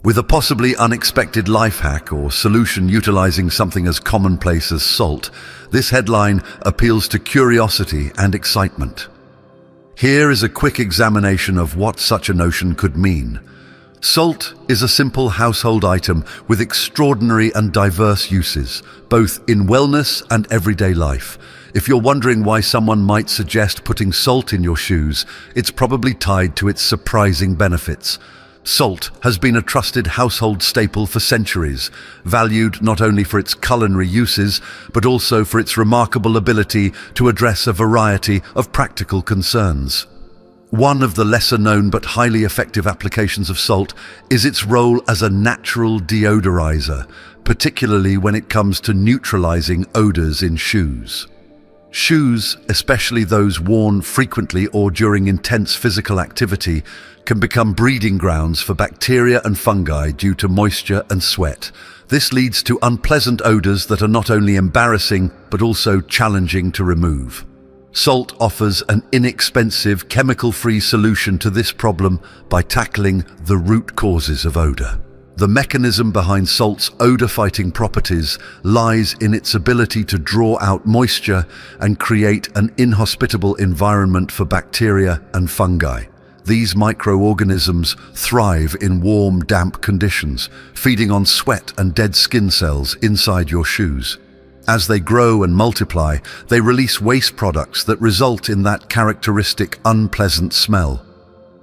With a possibly unexpected life hack or solution utilizing something as commonplace as salt, this headline appeals to curiosity and excitement. Here is a quick examination of what such a notion could mean. Salt is a simple household item with extraordinary and diverse uses, both in wellness and everyday life. If you're wondering why someone might suggest putting salt in your shoes, it's probably tied to its surprising benefits. Salt has been a trusted household staple for centuries, valued not only for its culinary uses, but also for its remarkable ability to address a variety of practical concerns. One of the lesser-known but highly effective applications of salt is its role as a natural deodorizer, particularly when it comes to neutralizing odors in shoes. Shoes, especially those worn frequently or during intense physical activity, can become breeding grounds for bacteria and fungi due to moisture and sweat. This leads to unpleasant odors that are not only embarrassing but also challenging to remove. Salt offers an inexpensive, chemical-free solution to this problem by tackling the root causes of odor. The mechanism behind salt's odor-fighting properties lies in its ability to draw out moisture and create an inhospitable environment for bacteria and fungi. These microorganisms thrive in warm, damp conditions, feeding on sweat and dead skin cells inside your shoes. As they grow and multiply, they release waste products that result in that characteristic unpleasant smell.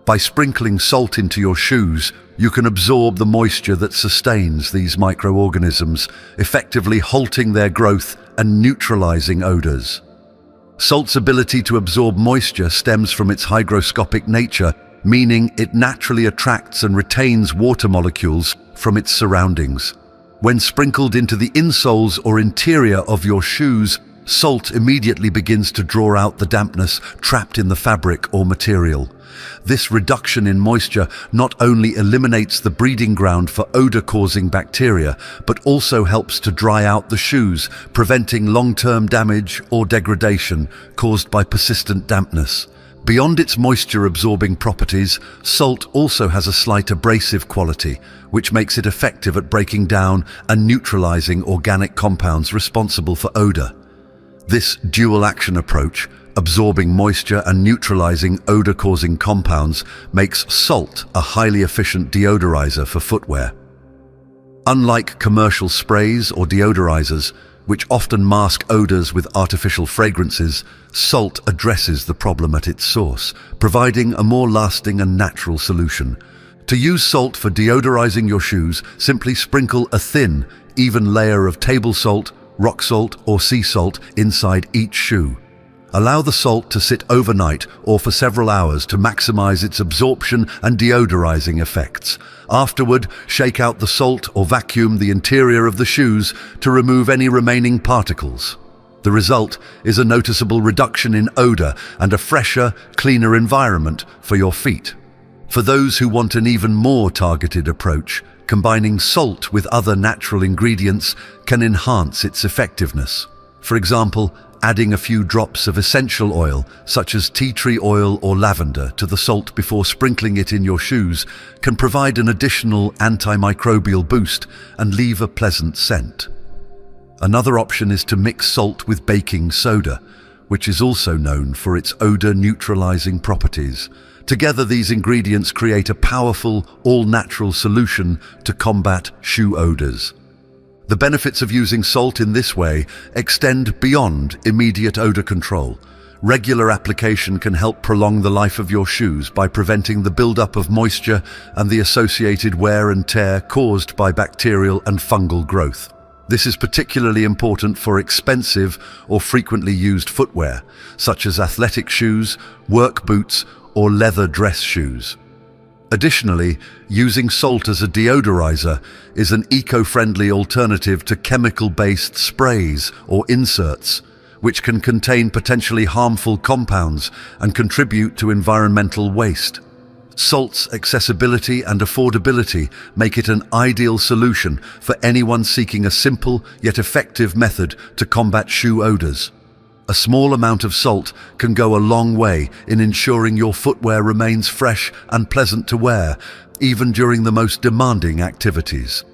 By sprinkling salt into your shoes, you can absorb the moisture that sustains these microorganisms, effectively halting their growth and neutralizing odors. Salt's ability to absorb moisture stems from its hygroscopic nature, meaning it naturally attracts and retains water molecules from its surroundings. When sprinkled into the insoles or interior of your shoes, salt immediately begins to draw out the dampness trapped in the fabric or material. This reduction in moisture not only eliminates the breeding ground for odor-causing bacteria, but also helps to dry out the shoes, preventing long-term damage or degradation caused by persistent dampness. Beyond its moisture-absorbing properties, salt also has a slight abrasive quality, which makes it effective at breaking down and neutralizing organic compounds responsible for odor. This dual-action approach, absorbing moisture and neutralizing odor-causing compounds, makes salt a highly efficient deodorizer for footwear. Unlike commercial sprays or deodorizers, which often mask odors with artificial fragrances, salt addresses the problem at its source, providing a more lasting and natural solution. To use salt for deodorizing your shoes, simply sprinkle a thin, even layer of table salt, rock salt, or sea salt inside each shoe. Allow the salt to sit overnight or for several hours to maximize its absorption and deodorizing effects. Afterward, shake out the salt or vacuum the interior of the shoes to remove any remaining particles. The result is a noticeable reduction in odor and a fresher, cleaner environment for your feet. For those who want an even more targeted approach, combining salt with other natural ingredients can enhance its effectiveness. For example, adding a few drops of essential oil, such as tea tree oil or lavender, to the salt before sprinkling it in your shoes can provide an additional antimicrobial boost and leave a pleasant scent. Another option is to mix salt with baking soda, which is also known for its odor-neutralizing properties. Together, these ingredients create a powerful, all-natural solution to combat shoe odors. The benefits of using salt in this way extend beyond immediate odor control. Regular application can help prolong the life of your shoes by preventing the buildup of moisture and the associated wear and tear caused by bacterial and fungal growth. This is particularly important for expensive or frequently used footwear, such as athletic shoes, work boots, or leather dress shoes. Additionally, using salt as a deodorizer is an eco-friendly alternative to chemical-based sprays or inserts, which can contain potentially harmful compounds and contribute to environmental waste. Salt's accessibility and affordability make it an ideal solution for anyone seeking a simple yet effective method to combat shoe odors. A small amount of salt can go a long way in ensuring your footwear remains fresh and pleasant to wear, even during the most demanding activities.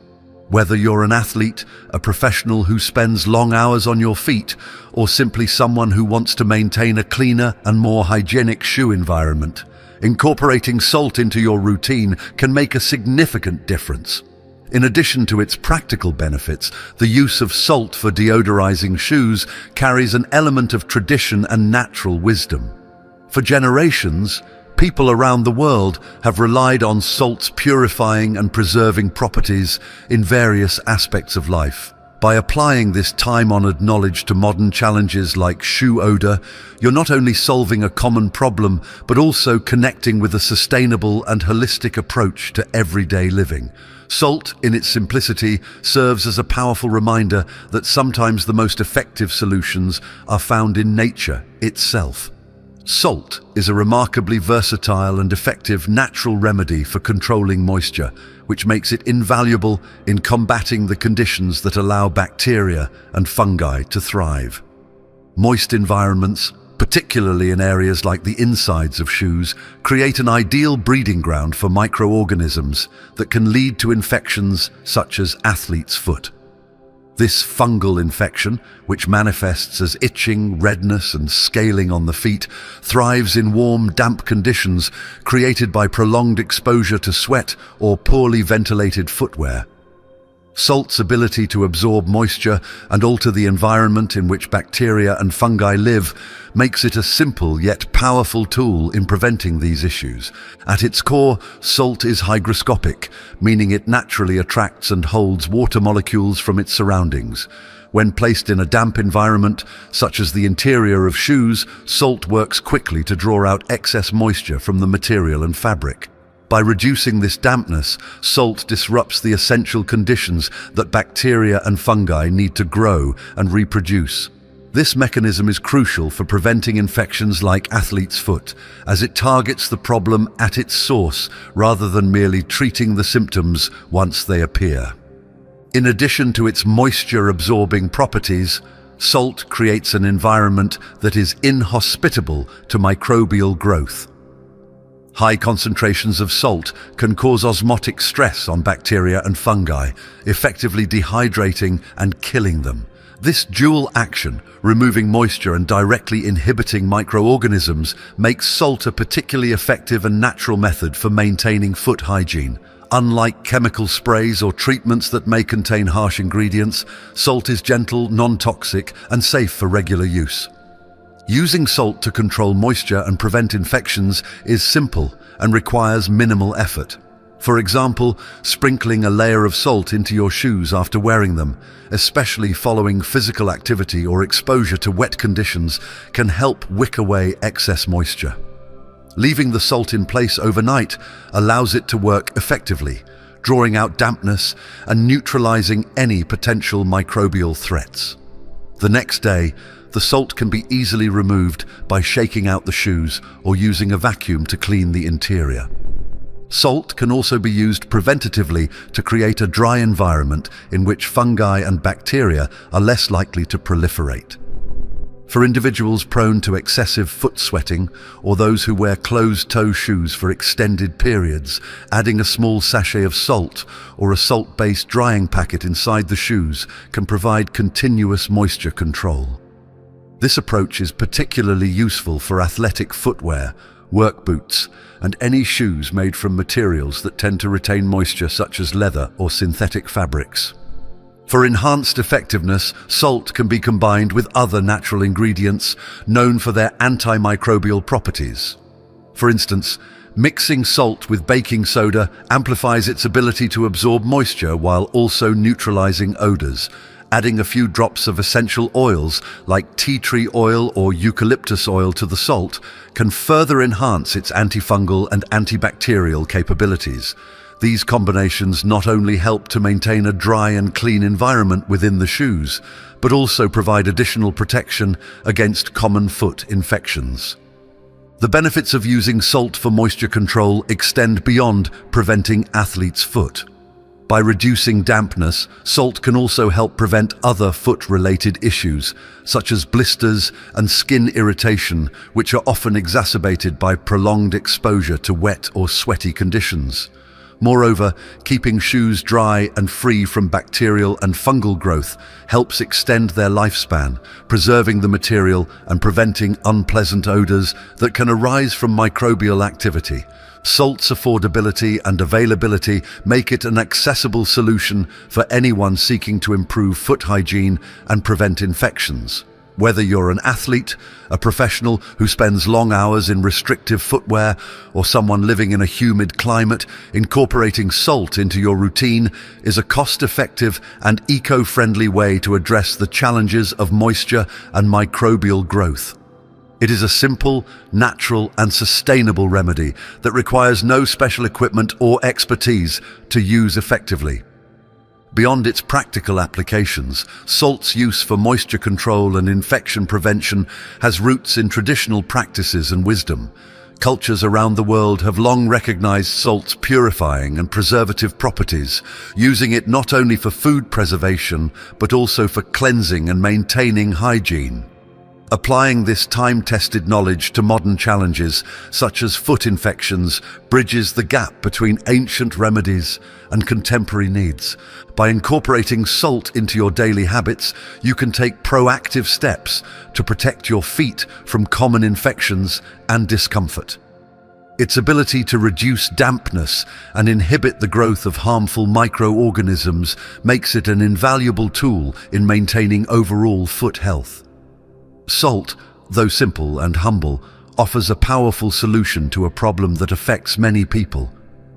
Whether you're an athlete, a professional who spends long hours on your feet, or simply someone who wants to maintain a cleaner and more hygienic shoe environment, incorporating salt into your routine can make a significant difference. In addition to its practical benefits, the use of salt for deodorizing shoes carries an element of tradition and natural wisdom. For generations, people around the world have relied on salt's purifying and preserving properties in various aspects of life. By applying this time-honored knowledge to modern challenges like shoe odor, you're not only solving a common problem, but also connecting with a sustainable and holistic approach to everyday living. Salt, in its simplicity, serves as a powerful reminder that sometimes the most effective solutions are found in nature itself. Salt is a remarkably versatile and effective natural remedy for controlling moisture, which makes it invaluable in combating the conditions that allow bacteria and fungi to thrive. Moist environments, particularly in areas like the insides of shoes, create an ideal breeding ground for microorganisms that can lead to infections such as athlete's foot. This fungal infection, which manifests as itching, redness, and scaling on the feet, thrives in warm, damp conditions created by prolonged exposure to sweat or poorly ventilated footwear. Salt's ability to absorb moisture and alter the environment in which bacteria and fungi live makes it a simple yet powerful tool in preventing these issues. At its core, salt is hygroscopic, meaning it naturally attracts and holds water molecules from its surroundings. When placed in a damp environment, such as the interior of shoes, salt works quickly to draw out excess moisture from the material and fabric. By reducing this dampness, salt disrupts the essential conditions that bacteria and fungi need to grow and reproduce. This mechanism is crucial for preventing infections like athlete's foot, as it targets the problem at its source rather than merely treating the symptoms once they appear. In addition to its moisture-absorbing properties, salt creates an environment that is inhospitable to microbial growth. High concentrations of salt can cause osmotic stress on bacteria and fungi, effectively dehydrating and killing them. This dual action, removing moisture and directly inhibiting microorganisms, makes salt a particularly effective and natural method for maintaining foot hygiene. Unlike chemical sprays or treatments that may contain harsh ingredients, salt is gentle, non-toxic, and safe for regular use. Using salt to control moisture and prevent infections is simple and requires minimal effort. For example, sprinkling a layer of salt into your shoes after wearing them, especially following physical activity or exposure to wet conditions, can help wick away excess moisture. Leaving the salt in place overnight allows it to work effectively, drawing out dampness and neutralizing any potential microbial threats. The next day, the salt can be easily removed by shaking out the shoes or using a vacuum to clean the interior. Salt can also be used preventatively to create a dry environment in which fungi and bacteria are less likely to proliferate. For individuals prone to excessive foot sweating or those who wear closed-toe shoes for extended periods, adding a small sachet of salt or a salt-based drying packet inside the shoes can provide continuous moisture control. This approach is particularly useful for athletic footwear, work boots, and any shoes made from materials that tend to retain moisture such as leather or synthetic fabrics. For enhanced effectiveness, salt can be combined with other natural ingredients known for their antimicrobial properties. For instance, mixing salt with baking soda amplifies its ability to absorb moisture while also neutralizing odors. Adding a few drops of essential oils like tea tree oil or eucalyptus oil to the salt can further enhance its antifungal and antibacterial capabilities. These combinations not only help to maintain a dry and clean environment within the shoes, but also provide additional protection against common foot infections. The benefits of using salt for moisture control extend beyond preventing athlete's foot. By reducing dampness, salt can also help prevent other foot-related issues, such as blisters and skin irritation, which are often exacerbated by prolonged exposure to wet or sweaty conditions. Moreover, keeping shoes dry and free from bacterial and fungal growth helps extend their lifespan, preserving the material and preventing unpleasant odors that can arise from microbial activity. Salt's affordability and availability make it an accessible solution for anyone seeking to improve foot hygiene and prevent infections. Whether you're an athlete, a professional who spends long hours in restrictive footwear, or someone living in a humid climate, incorporating salt into your routine is a cost-effective and eco-friendly way to address the challenges of moisture and microbial growth. It is a simple, natural, and sustainable remedy that requires no special equipment or expertise to use effectively. Beyond its practical applications, salt's use for moisture control and infection prevention has roots in traditional practices and wisdom. Cultures around the world have long recognized salt's purifying and preservative properties, using it not only for food preservation, but also for cleansing and maintaining hygiene. Applying this time-tested knowledge to modern challenges, such as foot infections, bridges the gap between ancient remedies and contemporary needs. By incorporating salt into your daily habits, you can take proactive steps to protect your feet from common infections and discomfort. Its ability to reduce dampness and inhibit the growth of harmful microorganisms makes it an invaluable tool in maintaining overall foot health. Salt, though simple and humble, offers a powerful solution to a problem that affects many people,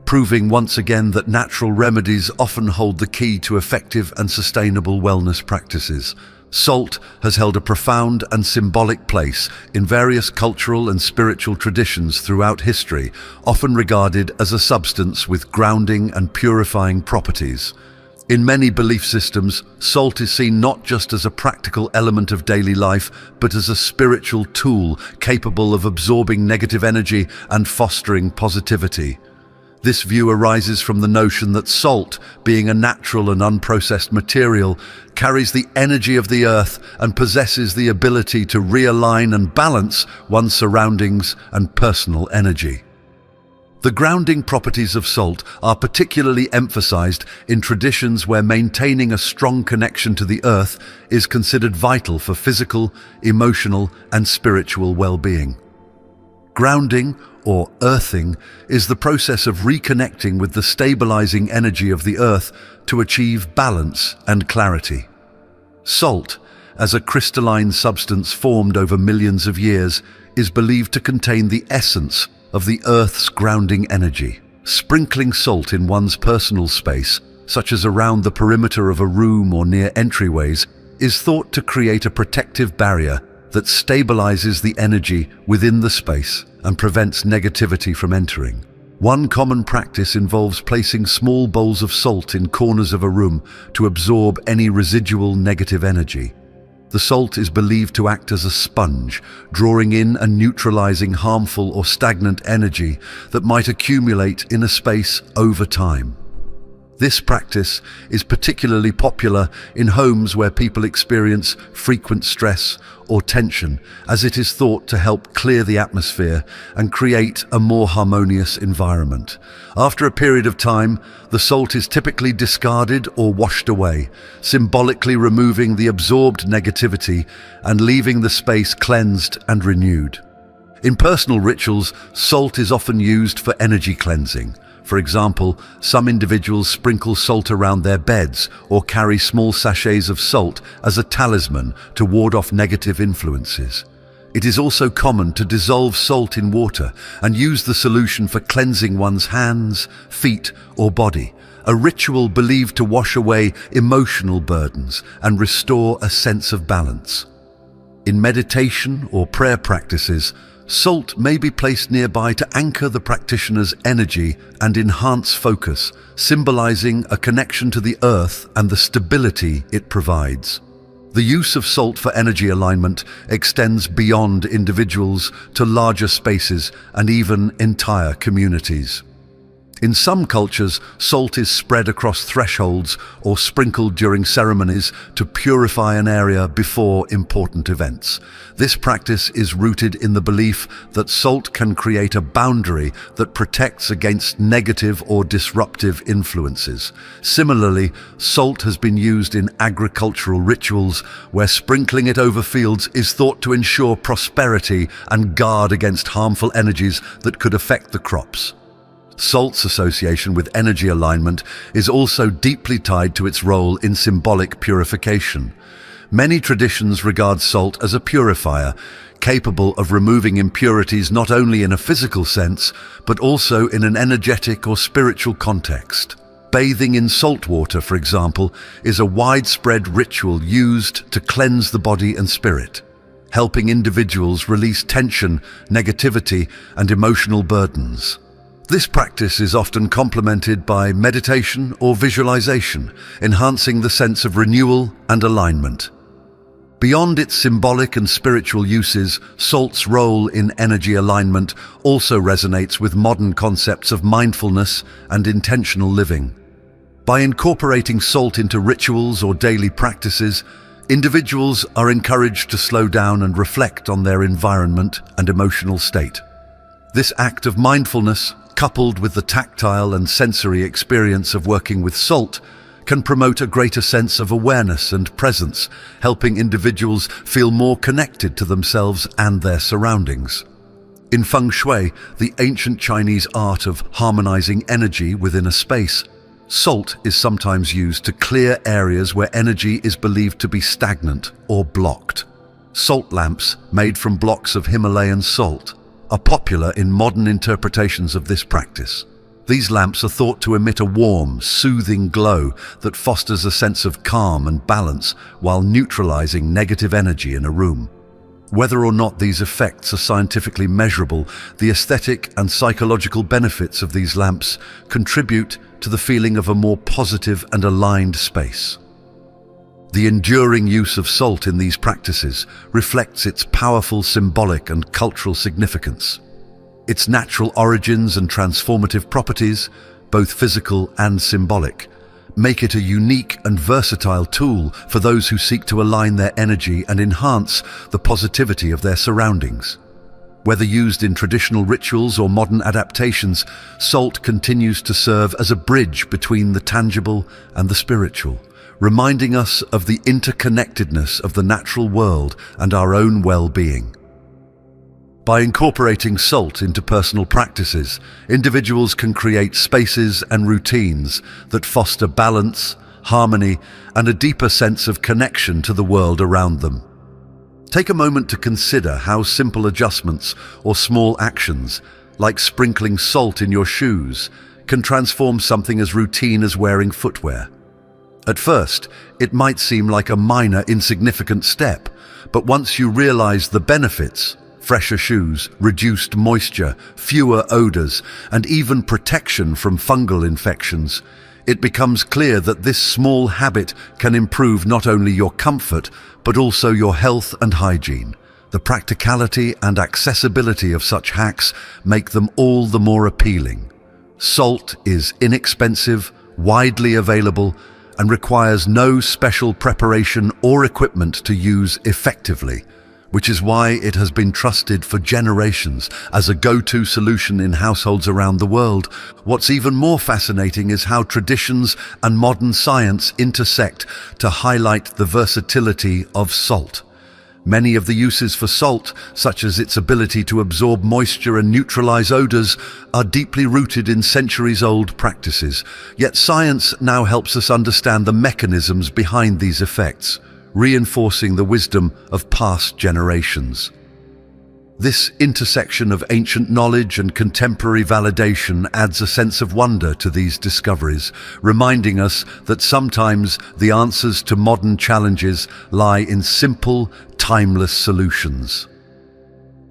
proving once again that natural remedies often hold the key to effective and sustainable wellness practices. Salt has held a profound and symbolic place in various cultural and spiritual traditions throughout history, often regarded as a substance with grounding and purifying properties. In many belief systems, salt is seen not just as a practical element of daily life, but as a spiritual tool capable of absorbing negative energy and fostering positivity. This view arises from the notion that salt, being a natural and unprocessed material, carries the energy of the earth and possesses the ability to realign and balance one's surroundings and personal energy. The grounding properties of salt are particularly emphasized in traditions where maintaining a strong connection to the earth is considered vital for physical, emotional, and spiritual well-being. Grounding, or earthing, is the process of reconnecting with the stabilizing energy of the earth to achieve balance and clarity. Salt, as a crystalline substance formed over millions of years, is believed to contain the essence of the Earth's grounding energy. Sprinkling salt in one's personal space, such as around the perimeter of a room or near entryways, is thought to create a protective barrier that stabilizes the energy within the space and prevents negativity from entering. One common practice involves placing small bowls of salt in corners of a room to absorb any residual negative energy. The salt is believed to act as a sponge, drawing in and neutralizing harmful or stagnant energy that might accumulate in a space over time. This practice is particularly popular in homes where people experience frequent stress or tension, as it is thought to help clear the atmosphere and create a more harmonious environment. After a period of time, the salt is typically discarded or washed away, symbolically removing the absorbed negativity and leaving the space cleansed and renewed. In personal rituals, salt is often used for energy cleansing. For example, some individuals sprinkle salt around their beds or carry small sachets of salt as a talisman to ward off negative influences. It is also common to dissolve salt in water and use the solution for cleansing one's hands, feet, or body, a ritual believed to wash away emotional burdens and restore a sense of balance. In meditation or prayer practices, salt may be placed nearby to anchor the practitioner's energy and enhance focus, symbolizing a connection to the earth and the stability it provides. The use of salt for energy alignment extends beyond individuals to larger spaces and even entire communities. In some cultures, salt is spread across thresholds or sprinkled during ceremonies to purify an area before important events. This practice is rooted in the belief that salt can create a boundary that protects against negative or disruptive influences. Similarly, salt has been used in agricultural rituals where sprinkling it over fields is thought to ensure prosperity and guard against harmful energies that could affect the crops. Salt's association with energy alignment is also deeply tied to its role in symbolic purification. Many traditions regard salt as a purifier, capable of removing impurities not only in a physical sense, but also in an energetic or spiritual context. Bathing in salt water, for example, is a widespread ritual used to cleanse the body and spirit, helping individuals release tension, negativity, and emotional burdens. This practice is often complemented by meditation or visualization, enhancing the sense of renewal and alignment. Beyond its symbolic and spiritual uses, salt's role in energy alignment also resonates with modern concepts of mindfulness and intentional living. By incorporating salt into rituals or daily practices, individuals are encouraged to slow down and reflect on their environment and emotional state. This act of mindfulness, coupled with the tactile and sensory experience of working with salt, can promote a greater sense of awareness and presence, helping individuals feel more connected to themselves and their surroundings. In feng shui, the ancient Chinese art of harmonizing energy within a space, salt is sometimes used to clear areas where energy is believed to be stagnant or blocked. Salt lamps, made from blocks of Himalayan salt, are popular in modern interpretations of this practice. These lamps are thought to emit a warm, soothing glow that fosters a sense of calm and balance while neutralizing negative energy in a room. Whether or not these effects are scientifically measurable, the aesthetic and psychological benefits of these lamps contribute to the feeling of a more positive and aligned space. The enduring use of salt in these practices reflects its powerful symbolic and cultural significance. Its natural origins and transformative properties, both physical and symbolic, make it a unique and versatile tool for those who seek to align their energy and enhance the positivity of their surroundings. Whether used in traditional rituals or modern adaptations, salt continues to serve as a bridge between the tangible and the spiritual, reminding us of the interconnectedness of the natural world and our own well-being. By incorporating salt into personal practices, individuals can create spaces and routines that foster balance, harmony, and a deeper sense of connection to the world around them. Take a moment to consider how simple adjustments or small actions, like sprinkling salt in your shoes, can transform something as routine as wearing footwear. At first, it might seem like a minor, insignificant step, but once you realize the benefits, fresher shoes, reduced moisture, fewer odors, and even protection from fungal infections, it becomes clear that this small habit can improve not only your comfort, but also your health and hygiene. The practicality and accessibility of such hacks make them all the more appealing. Salt is inexpensive, widely available, and requires no special preparation or equipment to use effectively, which is why it has been trusted for generations as a go-to solution in households around the world. What's even more fascinating is how traditions and modern science intersect to highlight the versatility of salt. Many of the uses for salt, such as its ability to absorb moisture and neutralize odors, are deeply rooted in centuries-old practices. Yet science now helps us understand the mechanisms behind these effects, reinforcing the wisdom of past generations. This intersection of ancient knowledge and contemporary validation adds a sense of wonder to these discoveries, reminding us that sometimes the answers to modern challenges lie in simple, timeless solutions.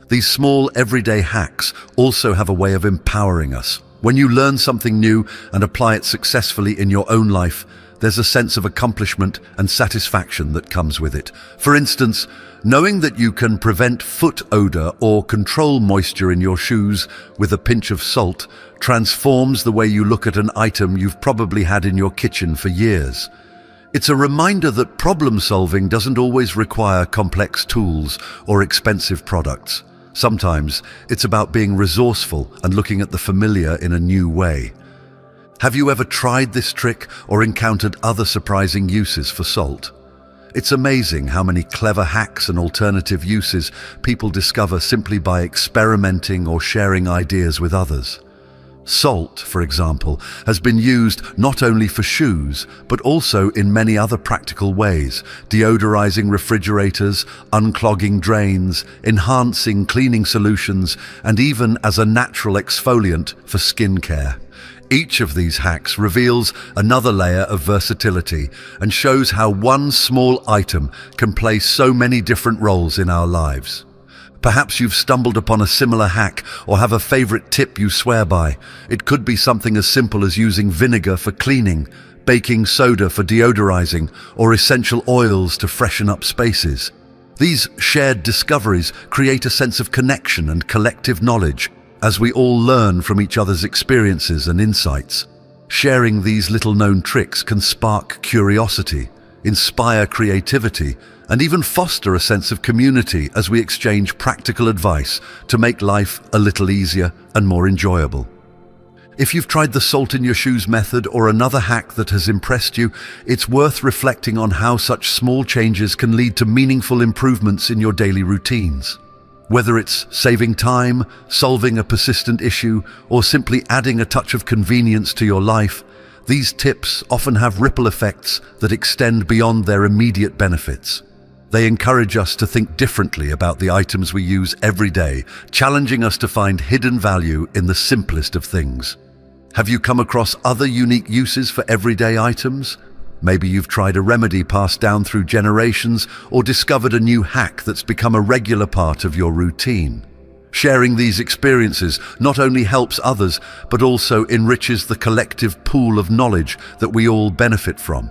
These small, everyday hacks also have a way of empowering us. When you learn something new and apply it successfully in your own life, there's a sense of accomplishment and satisfaction that comes with it. For instance, knowing that you can prevent foot odor or control moisture in your shoes with a pinch of salt transforms the way you look at an item you've probably had in your kitchen for years. It's a reminder that problem solving doesn't always require complex tools or expensive products. Sometimes it's about being resourceful and looking at the familiar in a new way. Have you ever tried this trick or encountered other surprising uses for salt? It's amazing how many clever hacks and alternative uses people discover simply by experimenting or sharing ideas with others. Salt, for example, has been used not only for shoes, but also in many other practical ways, deodorizing refrigerators, unclogging drains, enhancing cleaning solutions, and even as a natural exfoliant for skin care. Each of these hacks reveals another layer of versatility and shows how one small item can play so many different roles in our lives. Perhaps you've stumbled upon a similar hack or have a favorite tip you swear by. It could be something as simple as using vinegar for cleaning, baking soda for deodorizing, or essential oils to freshen up spaces. These shared discoveries create a sense of connection and collective knowledge as we all learn from each other's experiences and insights. Sharing these little-known tricks can spark curiosity, inspire creativity, and even foster a sense of community as we exchange practical advice to make life a little easier and more enjoyable. If you've tried the salt in your shoes method or another hack that has impressed you, it's worth reflecting on how such small changes can lead to meaningful improvements in your daily routines. Whether it's saving time, solving a persistent issue, or simply adding a touch of convenience to your life, these tips often have ripple effects that extend beyond their immediate benefits. They encourage us to think differently about the items we use every day, challenging us to find hidden value in the simplest of things. Have you come across other unique uses for everyday items? Maybe you've tried a remedy passed down through generations or discovered a new hack that's become a regular part of your routine. Sharing these experiences not only helps others, but also enriches the collective pool of knowledge that we all benefit from.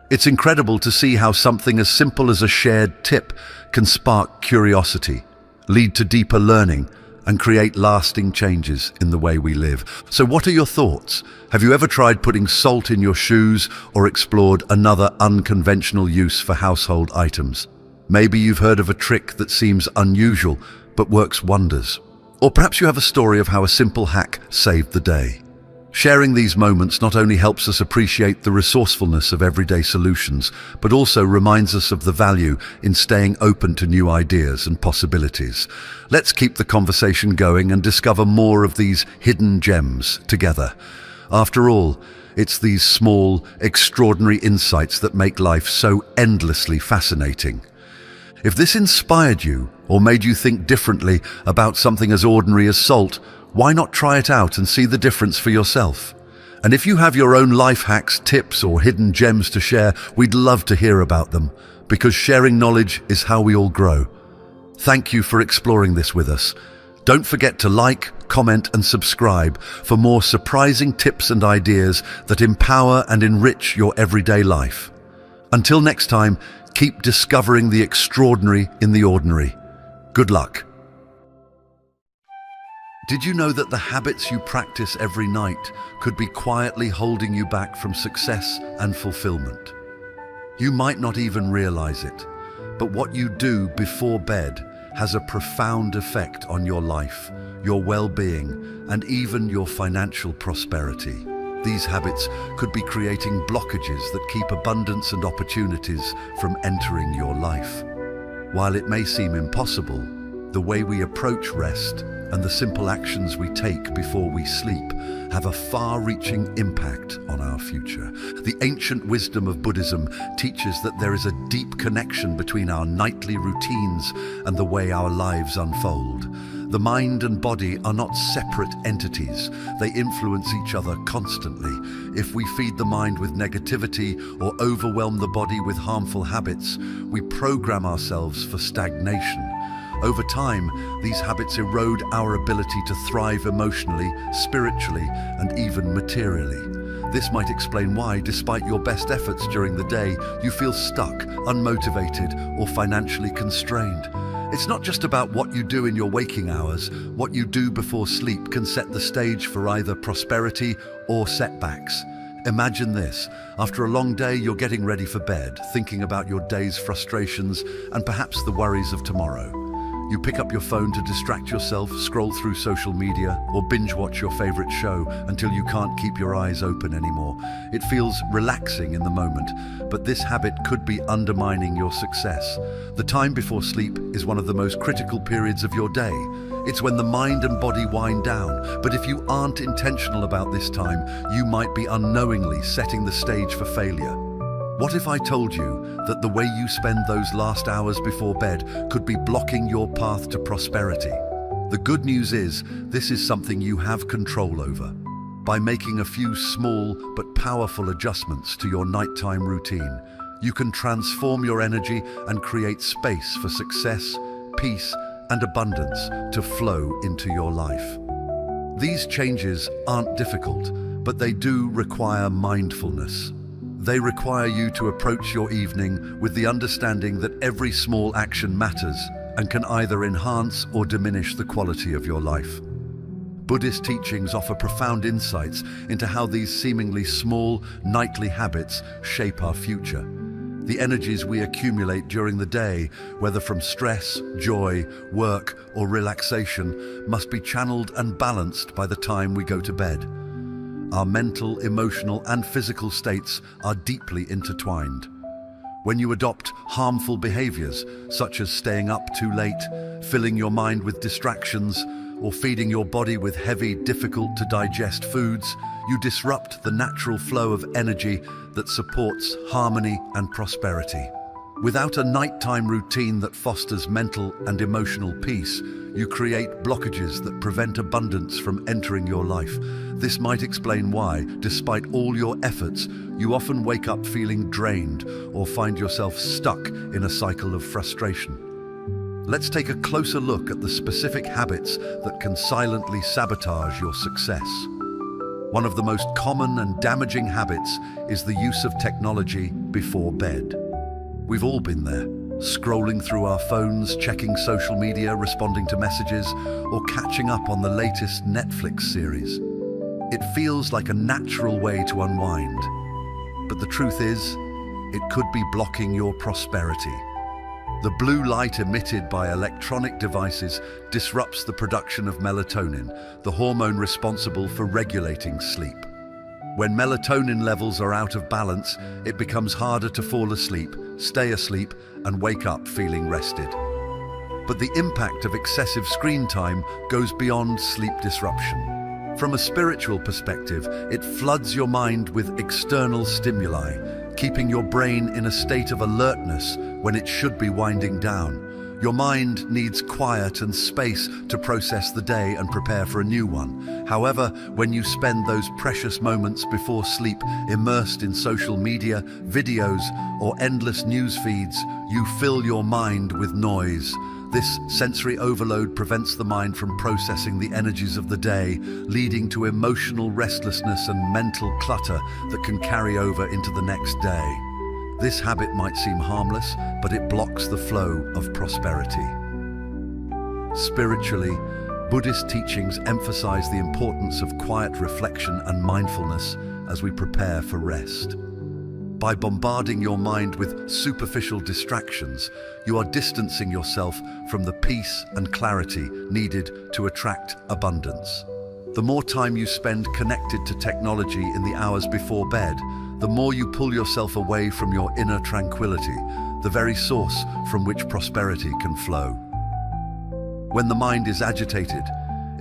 It's incredible to see how something as simple as a shared tip can spark curiosity, lead to deeper learning, and create lasting changes in the way we live. So what are your thoughts? Have you ever tried putting salt in your shoes or explored another unconventional use for household items? Maybe you've heard of a trick that seems unusual but works wonders. Or perhaps you have a story of how a simple hack saved the day. Sharing these moments not only helps us appreciate the resourcefulness of everyday solutions, but also reminds us of the value in staying open to new ideas and possibilities. Let's keep the conversation going and discover more of these hidden gems together. After all, it's these small, extraordinary insights that make life so endlessly fascinating. If this inspired you or made you think differently about something as ordinary as salt, why not try it out and see the difference for yourself? And if you have your own life hacks, tips, or hidden gems to share, we'd love to hear about them, because sharing knowledge is how we all grow. Thank you for exploring this with us. Don't forget to like, comment, and subscribe for more surprising tips and ideas that empower and enrich your everyday life. Until next time, keep discovering the extraordinary in the ordinary. Good luck. Did you know that the habits you practice every night could be quietly holding you back from success and fulfillment? You might not even realize it, but what you do before bed has a profound effect on your life, your well-being, and even your financial prosperity. These habits could be creating blockages that keep abundance and opportunities from entering your life. While it may seem impossible, the way we approach rest and the simple actions we take before we sleep have a far-reaching impact on our future. The ancient wisdom of Buddhism teaches that there is a deep connection between our nightly routines and the way our lives unfold. The mind and body are not separate entities. They influence each other constantly. If we feed the mind with negativity or overwhelm the body with harmful habits, we program ourselves for stagnation. Over time, these habits erode our ability to thrive emotionally, spiritually, and even materially. This might explain why, despite your best efforts during the day, you feel stuck, unmotivated, or financially constrained. It's not just about what you do in your waking hours. What you do before sleep can set the stage for either prosperity or setbacks. Imagine this. After a long day, you're getting ready for bed, thinking about your day's frustrations and perhaps the worries of tomorrow. You pick up your phone to distract yourself, scroll through social media, or binge watch your favorite show until you can't keep your eyes open anymore. It feels relaxing in the moment, but this habit could be undermining your success. The time before sleep is one of the most critical periods of your day. It's when the mind and body wind down, but if you aren't intentional about this time, you might be unknowingly setting the stage for failure. What if I told you that the way you spend those last hours before bed could be blocking your path to prosperity? The good news is, this is something you have control over. By making a few small but powerful adjustments to your nighttime routine, you can transform your energy and create space for success, peace, and abundance to flow into your life. These changes aren't difficult, but they do require mindfulness. They require you to approach your evening with the understanding that every small action matters and can either enhance or diminish the quality of your life. Buddhist teachings offer profound insights into how these seemingly small, nightly habits shape our future. The energies we accumulate during the day, whether from stress, joy, work, or relaxation, must be channeled and balanced by the time we go to bed. Our mental, emotional, and physical states are deeply intertwined. When you adopt harmful behaviors, such as staying up too late, filling your mind with distractions, or feeding your body with heavy, difficult-to-digest foods, you disrupt the natural flow of energy that supports harmony and prosperity. Without a nighttime routine that fosters mental and emotional peace, you create blockages that prevent abundance from entering your life. This might explain why, despite all your efforts, you often wake up feeling drained or find yourself stuck in a cycle of frustration. Let's take a closer look at the specific habits that can silently sabotage your success. One of the most common and damaging habits is the use of technology before bed. We've all been there, scrolling through our phones, checking social media, responding to messages, or catching up on the latest Netflix series. It feels like a natural way to unwind, but the truth is, it could be blocking your prosperity. The blue light emitted by electronic devices disrupts the production of melatonin, the hormone responsible for regulating sleep. When melatonin levels are out of balance, it becomes harder to fall asleep, stay asleep, and wake up feeling rested. But the impact of excessive screen time goes beyond sleep disruption. From a spiritual perspective, it floods your mind with external stimuli, keeping your brain in a state of alertness when it should be winding down. Your mind needs quiet and space to process the day and prepare for a new one. However, when you spend those precious moments before sleep immersed in social media, videos, or endless news feeds, you fill your mind with noise. This sensory overload prevents the mind from processing the energies of the day, leading to emotional restlessness and mental clutter that can carry over into the next day. This habit might seem harmless, but it blocks the flow of prosperity. Spiritually, Buddhist teachings emphasize the importance of quiet reflection and mindfulness as we prepare for rest. By bombarding your mind with superficial distractions, you are distancing yourself from the peace and clarity needed to attract abundance. The more time you spend connected to technology in the hours before bed, the more you pull yourself away from your inner tranquility, the very source from which prosperity can flow. When the mind is agitated,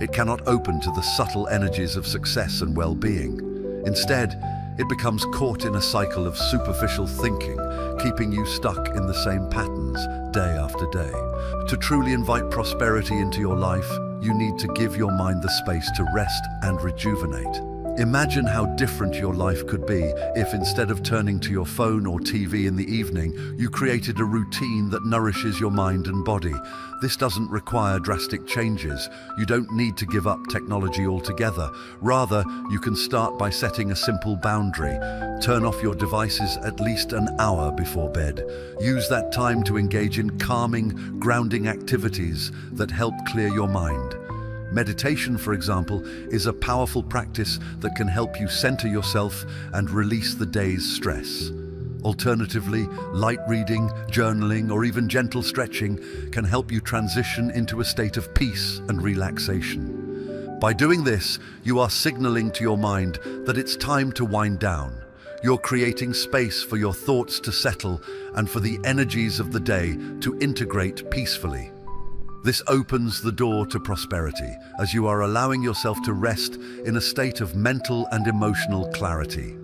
it cannot open to the subtle energies of success and well-being. Instead, it becomes caught in a cycle of superficial thinking, keeping you stuck in the same patterns day after day. To truly invite prosperity into your life, you need to give your mind the space to rest and rejuvenate. Imagine how different your life could be if, instead of turning to your phone or TV in the evening, you created a routine that nourishes your mind and body. This doesn't require drastic changes. You don't need to give up technology altogether. Rather, you can start by setting a simple boundary. Turn off your devices at least an hour before bed. Use that time to engage in calming, grounding activities that help clear your mind. Meditation, for example, is a powerful practice that can help you center yourself and release the day's stress. Alternatively, light reading, journaling, or even gentle stretching can help you transition into a state of peace and relaxation. By doing this, you are signaling to your mind that it's time to wind down. You're creating space for your thoughts to settle and for the energies of the day to integrate peacefully. This opens the door to prosperity, as you are allowing yourself to rest in a state of mental and emotional clarity.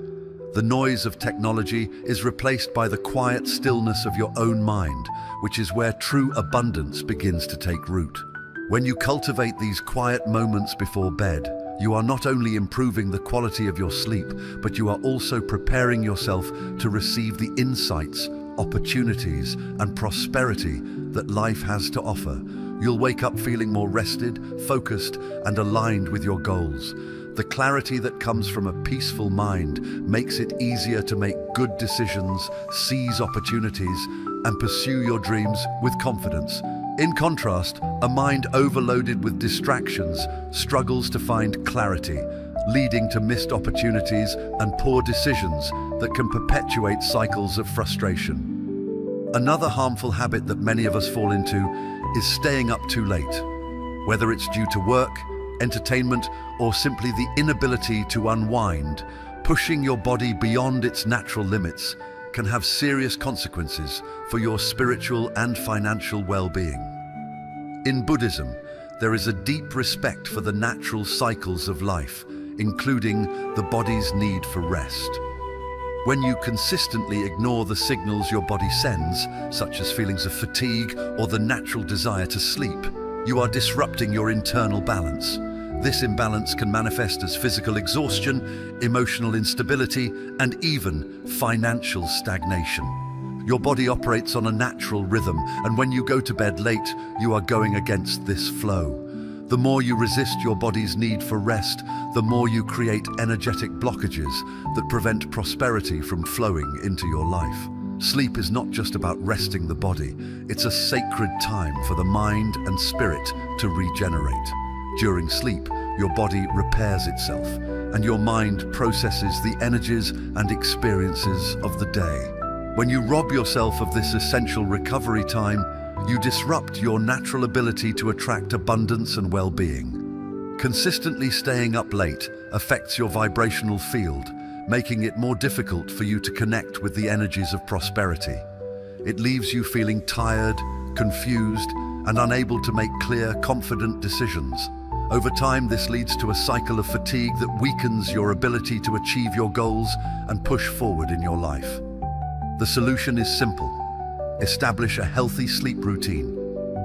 The noise of technology is replaced by the quiet stillness of your own mind, which is where true abundance begins to take root. When you cultivate these quiet moments before bed, you are not only improving the quality of your sleep, but you are also preparing yourself to receive the insights, opportunities, and prosperity that life has to offer. You'll wake up feeling more rested, focused, and aligned with your goals. The clarity that comes from a peaceful mind makes it easier to make good decisions, seize opportunities, and pursue your dreams with confidence. In contrast, a mind overloaded with distractions struggles to find clarity, leading to missed opportunities and poor decisions that can perpetuate cycles of frustration. Another harmful habit that many of us fall into is staying up too late. Whether it's due to work, entertainment, or simply the inability to unwind, pushing your body beyond its natural limits can have serious consequences for your spiritual and financial well-being. In Buddhism, there is a deep respect for the natural cycles of life, including the body's need for rest. When you consistently ignore the signals your body sends, such as feelings of fatigue or the natural desire to sleep, you are disrupting your internal balance. This imbalance can manifest as physical exhaustion, emotional instability, and even financial stagnation. Your body operates on a natural rhythm, and when you go to bed late, you are going against this flow. The more you resist your body's need for rest, the more you create energetic blockages that prevent prosperity from flowing into your life. Sleep is not just about resting the body, it's a sacred time for the mind and spirit to regenerate. During sleep, your body repairs itself, and your mind processes the energies and experiences of the day. When you rob yourself of this essential recovery time, you disrupt your natural ability to attract abundance and well-being. Consistently staying up late affects your vibrational field, making it more difficult for you to connect with the energies of prosperity. It leaves you feeling tired, confused, and unable to make clear, confident decisions. Over time, this leads to a cycle of fatigue that weakens your ability to achieve your goals and push forward in your life. The solution is simple. Establish a healthy sleep routine.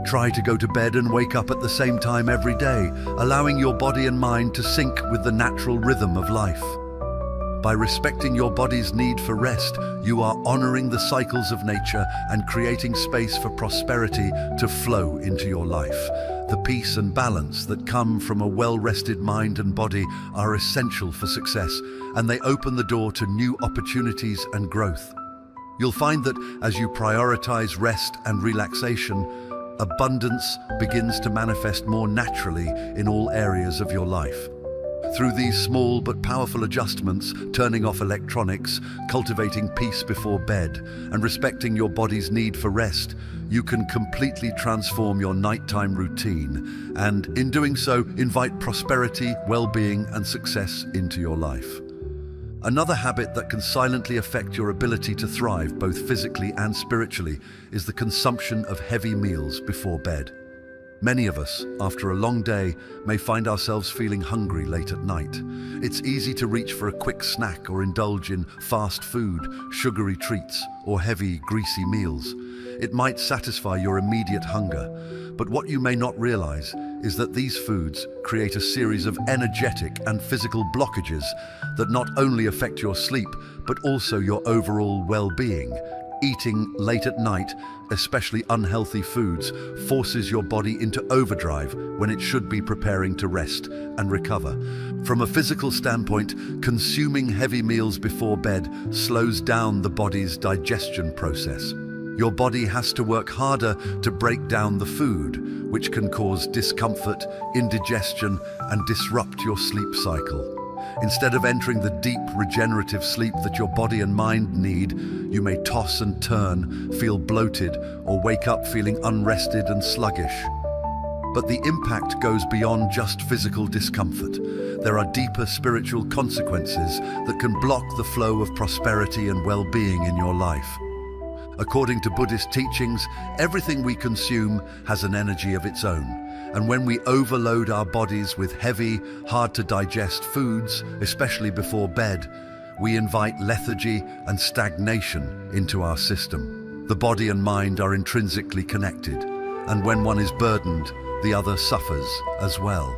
Try to go to bed and wake up at the same time every day, allowing your body and mind to sync with the natural rhythm of life. By respecting your body's need for rest, you are honoring the cycles of nature and creating space for prosperity to flow into your life. The peace and balance that come from a well-rested mind and body are essential for success, and they open the door to new opportunities and growth. You'll find that as you prioritize rest and relaxation, abundance begins to manifest more naturally in all areas of your life. Through these small but powerful adjustments, turning off electronics, cultivating peace before bed, and respecting your body's need for rest, you can completely transform your nighttime routine, and in doing so, invite prosperity, well-being, and success into your life. Another habit that can silently affect your ability to thrive both physically and spiritually is the consumption of heavy meals before bed. Many of us, after a long day, may find ourselves feeling hungry late at night. It's easy to reach for a quick snack or indulge in fast food, sugary treats, or heavy, greasy meals. It might satisfy your immediate hunger, but what you may not realize is that these foods create a series of energetic and physical blockages that not only affect your sleep, but also your overall well-being. Eating late at night, especially unhealthy foods, forces your body into overdrive when it should be preparing to rest and recover. From a physical standpoint, consuming heavy meals before bed slows down the body's digestion process. Your body has to work harder to break down the food, which can cause discomfort, indigestion, and disrupt your sleep cycle. Instead of entering the deep regenerative sleep that your body and mind need, you may toss and turn, feel bloated, or wake up feeling unrested and sluggish. But the impact goes beyond just physical discomfort. There are deeper spiritual consequences that can block the flow of prosperity and well-being in your life. According to Buddhist teachings, everything we consume has an energy of its own. And when we overload our bodies with heavy, hard-to-digest foods, especially before bed, we invite lethargy and stagnation into our system. The body and mind are intrinsically connected, and when one is burdened, the other suffers as well.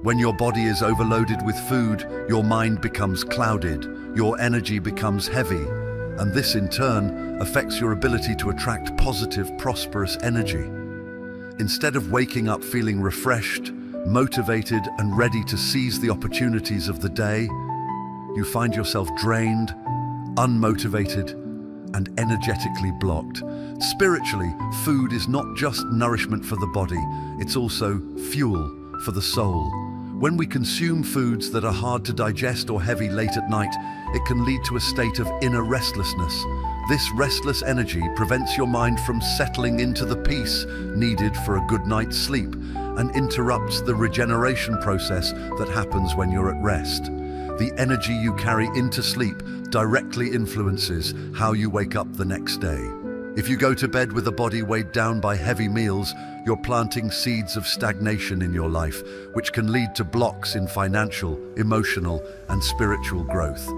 When your body is overloaded with food, your mind becomes clouded, your energy becomes heavy, and this in turn affects your ability to attract positive, prosperous energy. Instead of waking up feeling refreshed, motivated, and ready to seize the opportunities of the day, you find yourself drained, unmotivated, and energetically blocked. Spiritually, food is not just nourishment for the body, it's also fuel for the soul. When we consume foods that are hard to digest or heavy late at night, it can lead to a state of inner restlessness. This restless energy prevents your mind from settling into the peace needed for a good night's sleep and interrupts the regeneration process that happens when you're at rest. The energy you carry into sleep directly influences how you wake up the next day. If you go to bed with a body weighed down by heavy meals, you're planting seeds of stagnation in your life, which can lead to blocks in financial, emotional, and spiritual growth.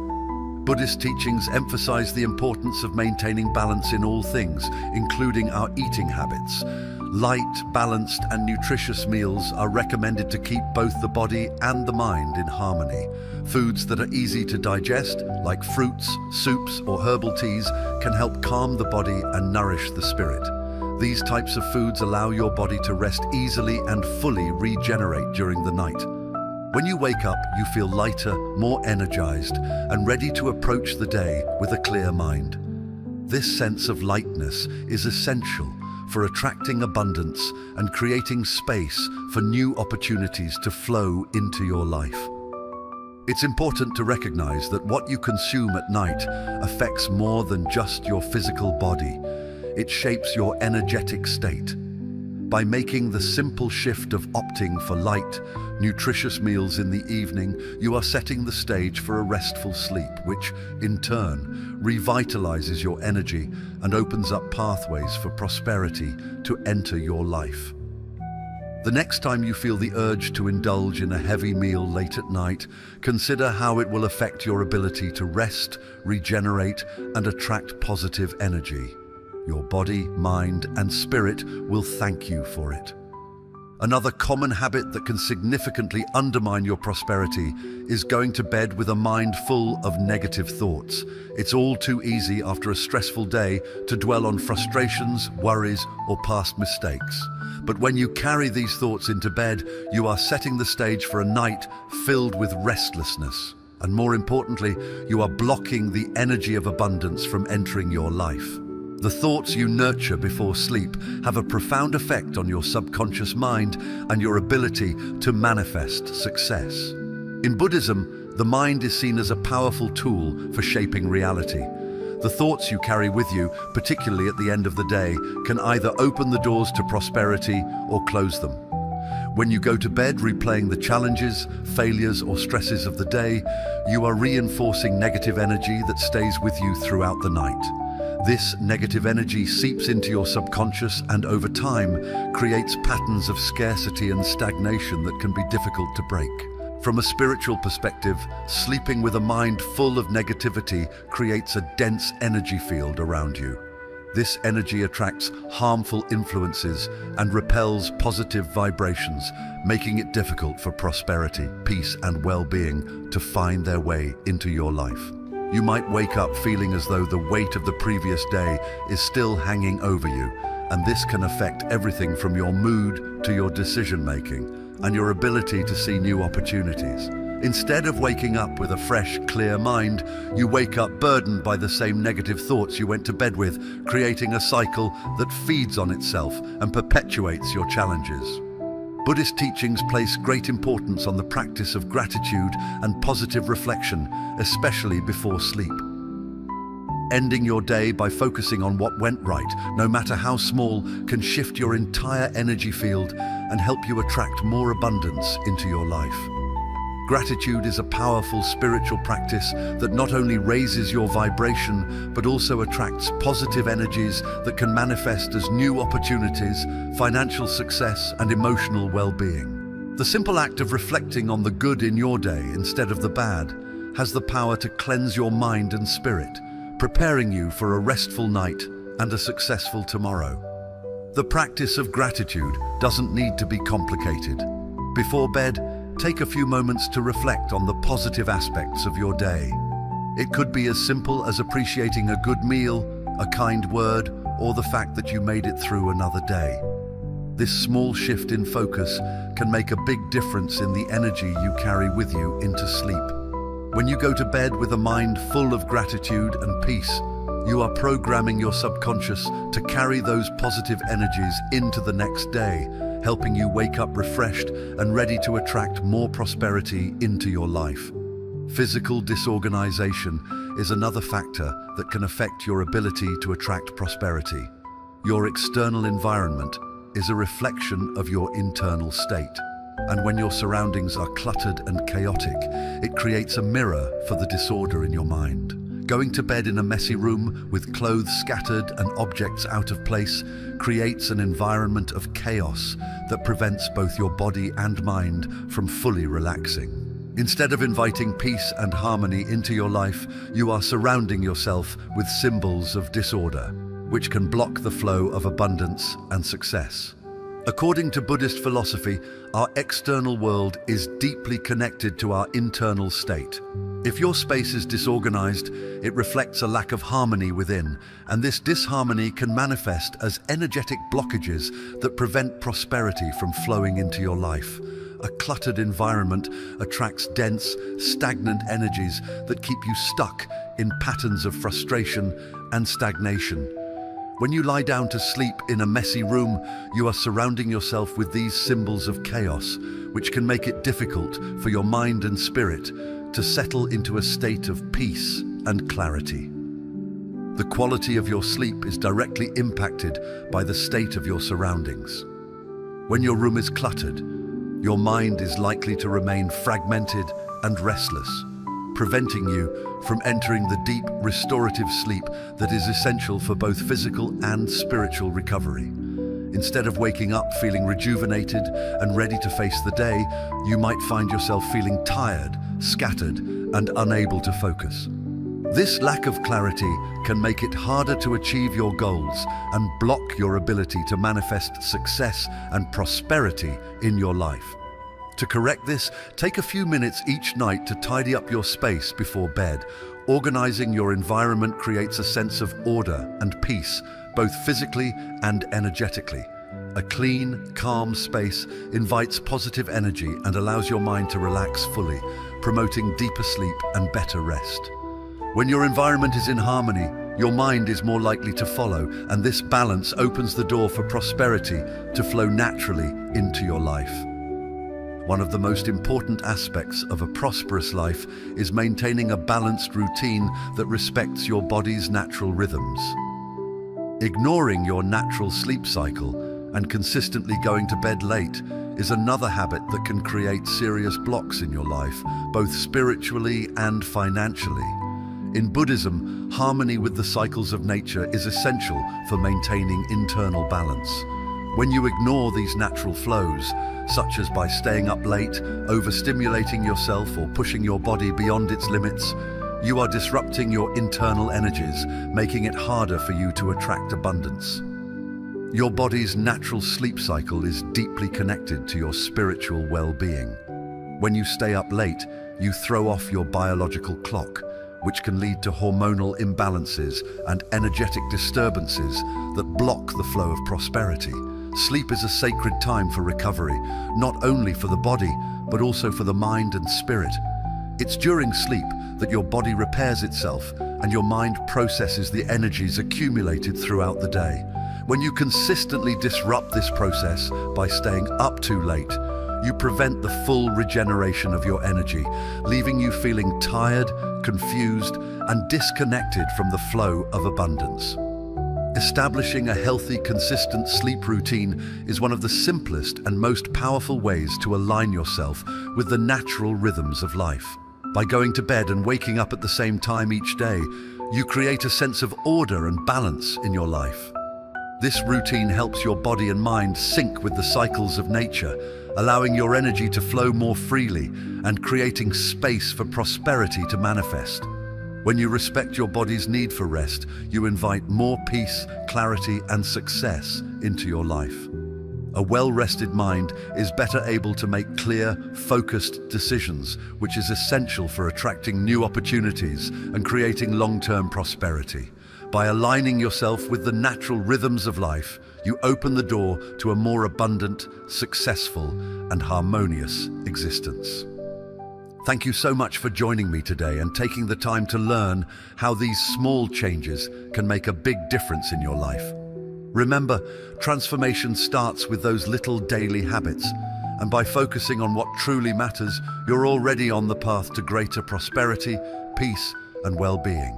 Buddhist teachings emphasize the importance of maintaining balance in all things, including our eating habits. Light, balanced, and nutritious meals are recommended to keep both the body and the mind in harmony. Foods that are easy to digest, like fruits, soups, or herbal teas, can help calm the body and nourish the spirit. These types of foods allow your body to rest easily and fully regenerate during the night. When you wake up, you feel lighter, more energized, and ready to approach the day with a clear mind. This sense of lightness is essential for attracting abundance and creating space for new opportunities to flow into your life. It's important to recognize that what you consume at night affects more than just your physical body. It shapes your energetic state. By making the simple shift of opting for light, nutritious meals in the evening, you are setting the stage for a restful sleep, which, in turn, revitalizes your energy and opens up pathways for prosperity to enter your life. The next time you feel the urge to indulge in a heavy meal late at night, consider how it will affect your ability to rest, regenerate, and attract positive energy. Your body, mind, and spirit will thank you for it. Another common habit that can significantly undermine your prosperity is going to bed with a mind full of negative thoughts. It's all too easy after a stressful day to dwell on frustrations, worries, or past mistakes. But when you carry these thoughts into bed, you are setting the stage for a night filled with restlessness. And more importantly, you are blocking the energy of abundance from entering your life. The thoughts you nurture before sleep have a profound effect on your subconscious mind and your ability to manifest success. In Buddhism, the mind is seen as a powerful tool for shaping reality. The thoughts you carry with you, particularly at the end of the day, can either open the doors to prosperity or close them. When you go to bed replaying the challenges, failures, or stresses of the day, you are reinforcing negative energy that stays with you throughout the night. This negative energy seeps into your subconscious and over time creates patterns of scarcity and stagnation that can be difficult to break. From a spiritual perspective, sleeping with a mind full of negativity creates a dense energy field around you. This energy attracts harmful influences and repels positive vibrations, making it difficult for prosperity, peace, and well-being to find their way into your life. You might wake up feeling as though the weight of the previous day is still hanging over you, and this can affect everything from your mood to your decision-making and your ability to see new opportunities. Instead of waking up with a fresh, clear mind, you wake up burdened by the same negative thoughts you went to bed with, creating a cycle that feeds on itself and perpetuates your challenges. Buddhist teachings place great importance on the practice of gratitude and positive reflection, especially before sleep. Ending your day by focusing on what went right, no matter how small, can shift your entire energy field and help you attract more abundance into your life. Gratitude is a powerful spiritual practice that not only raises your vibration, but also attracts positive energies that can manifest as new opportunities, financial success, and emotional well-being. The simple act of reflecting on the good in your day instead of the bad has the power to cleanse your mind and spirit, preparing you for a restful night and a successful tomorrow. The practice of gratitude doesn't need to be complicated. Before bed, take a few moments to reflect on the positive aspects of your day. It could be as simple as appreciating a good meal, a kind word, or the fact that you made it through another day. This small shift in focus can make a big difference in the energy you carry with you into sleep. When you go to bed with a mind full of gratitude and peace, you are programming your subconscious to carry those positive energies into the next day, helping you wake up refreshed and ready to attract more prosperity into your life. Physical disorganization is another factor that can affect your ability to attract prosperity. Your external environment is a reflection of your internal state. And when your surroundings are cluttered and chaotic, it creates a mirror for the disorder in your mind. Going to bed in a messy room with clothes scattered and objects out of place creates an environment of chaos that prevents both your body and mind from fully relaxing. Instead of inviting peace and harmony into your life, you are surrounding yourself with symbols of disorder, which can block the flow of abundance and success. According to Buddhist philosophy, our external world is deeply connected to our internal state. If your space is disorganized, it reflects a lack of harmony within, and this disharmony can manifest as energetic blockages that prevent prosperity from flowing into your life. A cluttered environment attracts dense, stagnant energies that keep you stuck in patterns of frustration and stagnation. When you lie down to sleep in a messy room, you are surrounding yourself with these symbols of chaos, which can make it difficult for your mind and spirit to settle into a state of peace and clarity. The quality of your sleep is directly impacted by the state of your surroundings. When your room is cluttered, your mind is likely to remain fragmented and restless, preventing you from entering the deep, restorative sleep that is essential for both physical and spiritual recovery. Instead of waking up feeling rejuvenated and ready to face the day, you might find yourself feeling tired, scattered, and unable to focus. This lack of clarity can make it harder to achieve your goals and block your ability to manifest success and prosperity in your life. To correct this, take a few minutes each night to tidy up your space before bed. Organizing your environment creates a sense of order and peace, both physically and energetically. A clean, calm space invites positive energy and allows your mind to relax fully, promoting deeper sleep and better rest. When your environment is in harmony, your mind is more likely to follow, and this balance opens the door for prosperity to flow naturally into your life. One of the most important aspects of a prosperous life is maintaining a balanced routine that respects your body's natural rhythms. Ignoring your natural sleep cycle and consistently going to bed late is another habit that can create serious blocks in your life, both spiritually and financially. In Buddhism, harmony with the cycles of nature is essential for maintaining internal balance. When you ignore these natural flows, such as by staying up late, overstimulating yourself, or pushing your body beyond its limits, you are disrupting your internal energies, making it harder for you to attract abundance. Your body's natural sleep cycle is deeply connected to your spiritual well-being. When you stay up late, you throw off your biological clock, which can lead to hormonal imbalances and energetic disturbances that block the flow of prosperity. Sleep is a sacred time for recovery, not only for the body, but also for the mind and spirit. It's during sleep that your body repairs itself and your mind processes the energies accumulated throughout the day. When you consistently disrupt this process by staying up too late, you prevent the full regeneration of your energy, leaving you feeling tired, confused, and disconnected from the flow of abundance. Establishing a healthy, consistent sleep routine is one of the simplest and most powerful ways to align yourself with the natural rhythms of life. By going to bed and waking up at the same time each day, you create a sense of order and balance in your life. This routine helps your body and mind sync with the cycles of nature, allowing your energy to flow more freely and creating space for prosperity to manifest. When you respect your body's need for rest, you invite more peace, clarity, and success into your life. A well-rested mind is better able to make clear, focused decisions, which is essential for attracting new opportunities and creating long-term prosperity. By aligning yourself with the natural rhythms of life, you open the door to a more abundant, successful, and harmonious existence. Thank you so much for joining me today and taking the time to learn how these small changes can make a big difference in your life. Remember, transformation starts with those little daily habits, and by focusing on what truly matters, you're already on the path to greater prosperity, peace, and well-being.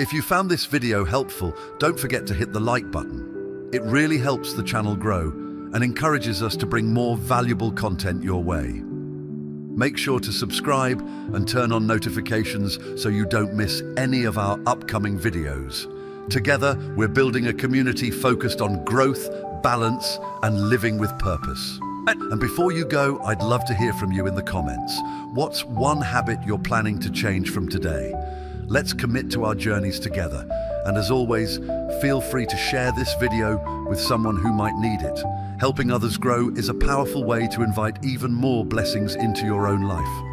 If you found this video helpful, don't forget to hit the like button. It really helps the channel grow and encourages us to bring more valuable content your way. Make sure to subscribe and turn on notifications so you don't miss any of our upcoming videos. Together, we're building a community focused on growth, balance, and living with purpose. And before you go, I'd love to hear from you in the comments. What's one habit you're planning to change from today? Let's commit to our journeys together. And as always, feel free to share this video with someone who might need it. Helping others grow is a powerful way to invite even more blessings into your own life.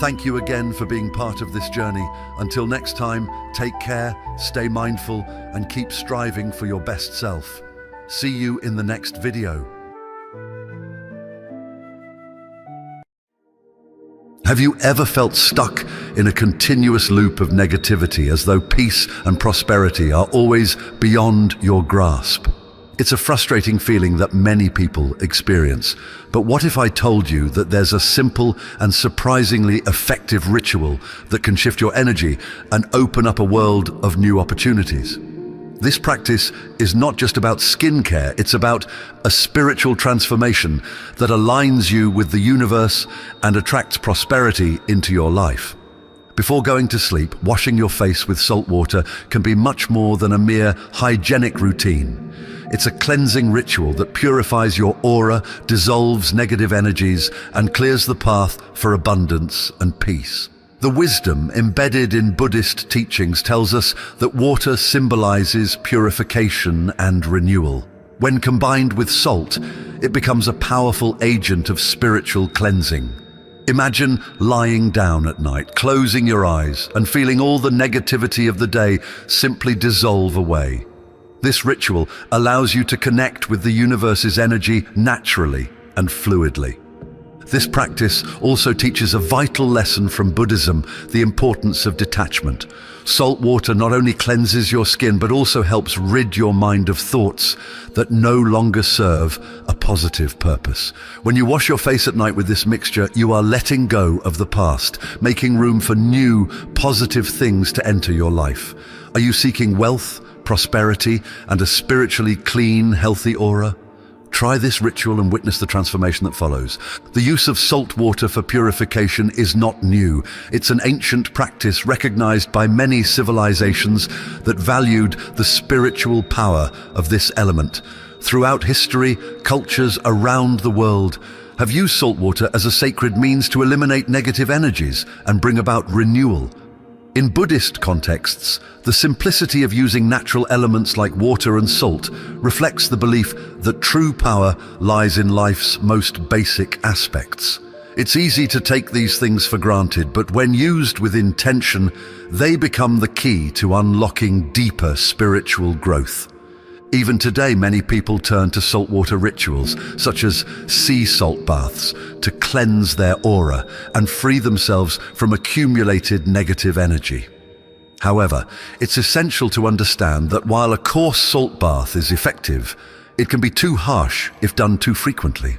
Thank you again for being part of this journey. Until next time, take care, stay mindful, and keep striving for your best self. See you in the next video. Have you ever felt stuck in a continuous loop of negativity, as though peace and prosperity are always beyond your grasp? It's a frustrating feeling that many people experience. But what if I told you that there's a simple and surprisingly effective ritual that can shift your energy and open up a world of new opportunities? This practice is not just about skincare, it's about a spiritual transformation that aligns you with the universe and attracts prosperity into your life. Before going to sleep, washing your face with salt water can be much more than a mere hygienic routine. It's a cleansing ritual that purifies your aura, dissolves negative energies, and clears the path for abundance and peace. The wisdom embedded in Buddhist teachings tells us that water symbolizes purification and renewal. When combined with salt, it becomes a powerful agent of spiritual cleansing. Imagine lying down at night, closing your eyes, and feeling all the negativity of the day simply dissolve away. This ritual allows you to connect with the universe's energy naturally and fluidly. This practice also teaches a vital lesson from Buddhism, the importance of detachment. Salt water not only cleanses your skin, but also helps rid your mind of thoughts that no longer serve a positive purpose. When you wash your face at night with this mixture, you are letting go of the past, making room for new, positive things to enter your life. Are you seeking wealth, prosperity, and a spiritually clean, healthy aura? Try this ritual and witness the transformation that follows. The use of salt water for purification is not new. It's an ancient practice recognized by many civilizations that valued the spiritual power of this element. Throughout history, cultures around the world have used salt water as a sacred means to eliminate negative energies and bring about renewal. In Buddhist contexts, the simplicity of using natural elements like water and salt reflects the belief that true power lies in life's most basic aspects. It's easy to take these things for granted, but when used with intention, they become the key to unlocking deeper spiritual growth. Even today, many people turn to saltwater rituals, such as sea salt baths, to cleanse their aura and free themselves from accumulated negative energy. However, it's essential to understand that while a coarse salt bath is effective, it can be too harsh if done too frequently.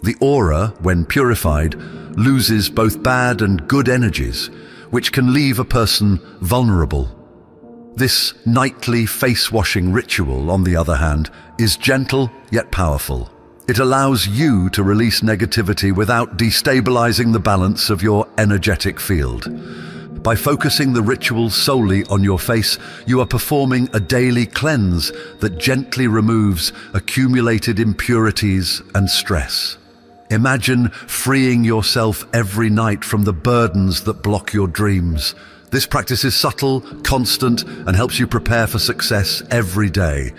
The aura, when purified, loses both bad and good energies, which can leave a person vulnerable. This nightly face-washing ritual, on the other hand, is gentle yet powerful. It allows you to release negativity without destabilizing the balance of your energetic field. By focusing the ritual solely on your face, you are performing a daily cleanse that gently removes accumulated impurities and stress. Imagine freeing yourself every night from the burdens that block your dreams. This practice is subtle, constant, and helps you prepare for success every day.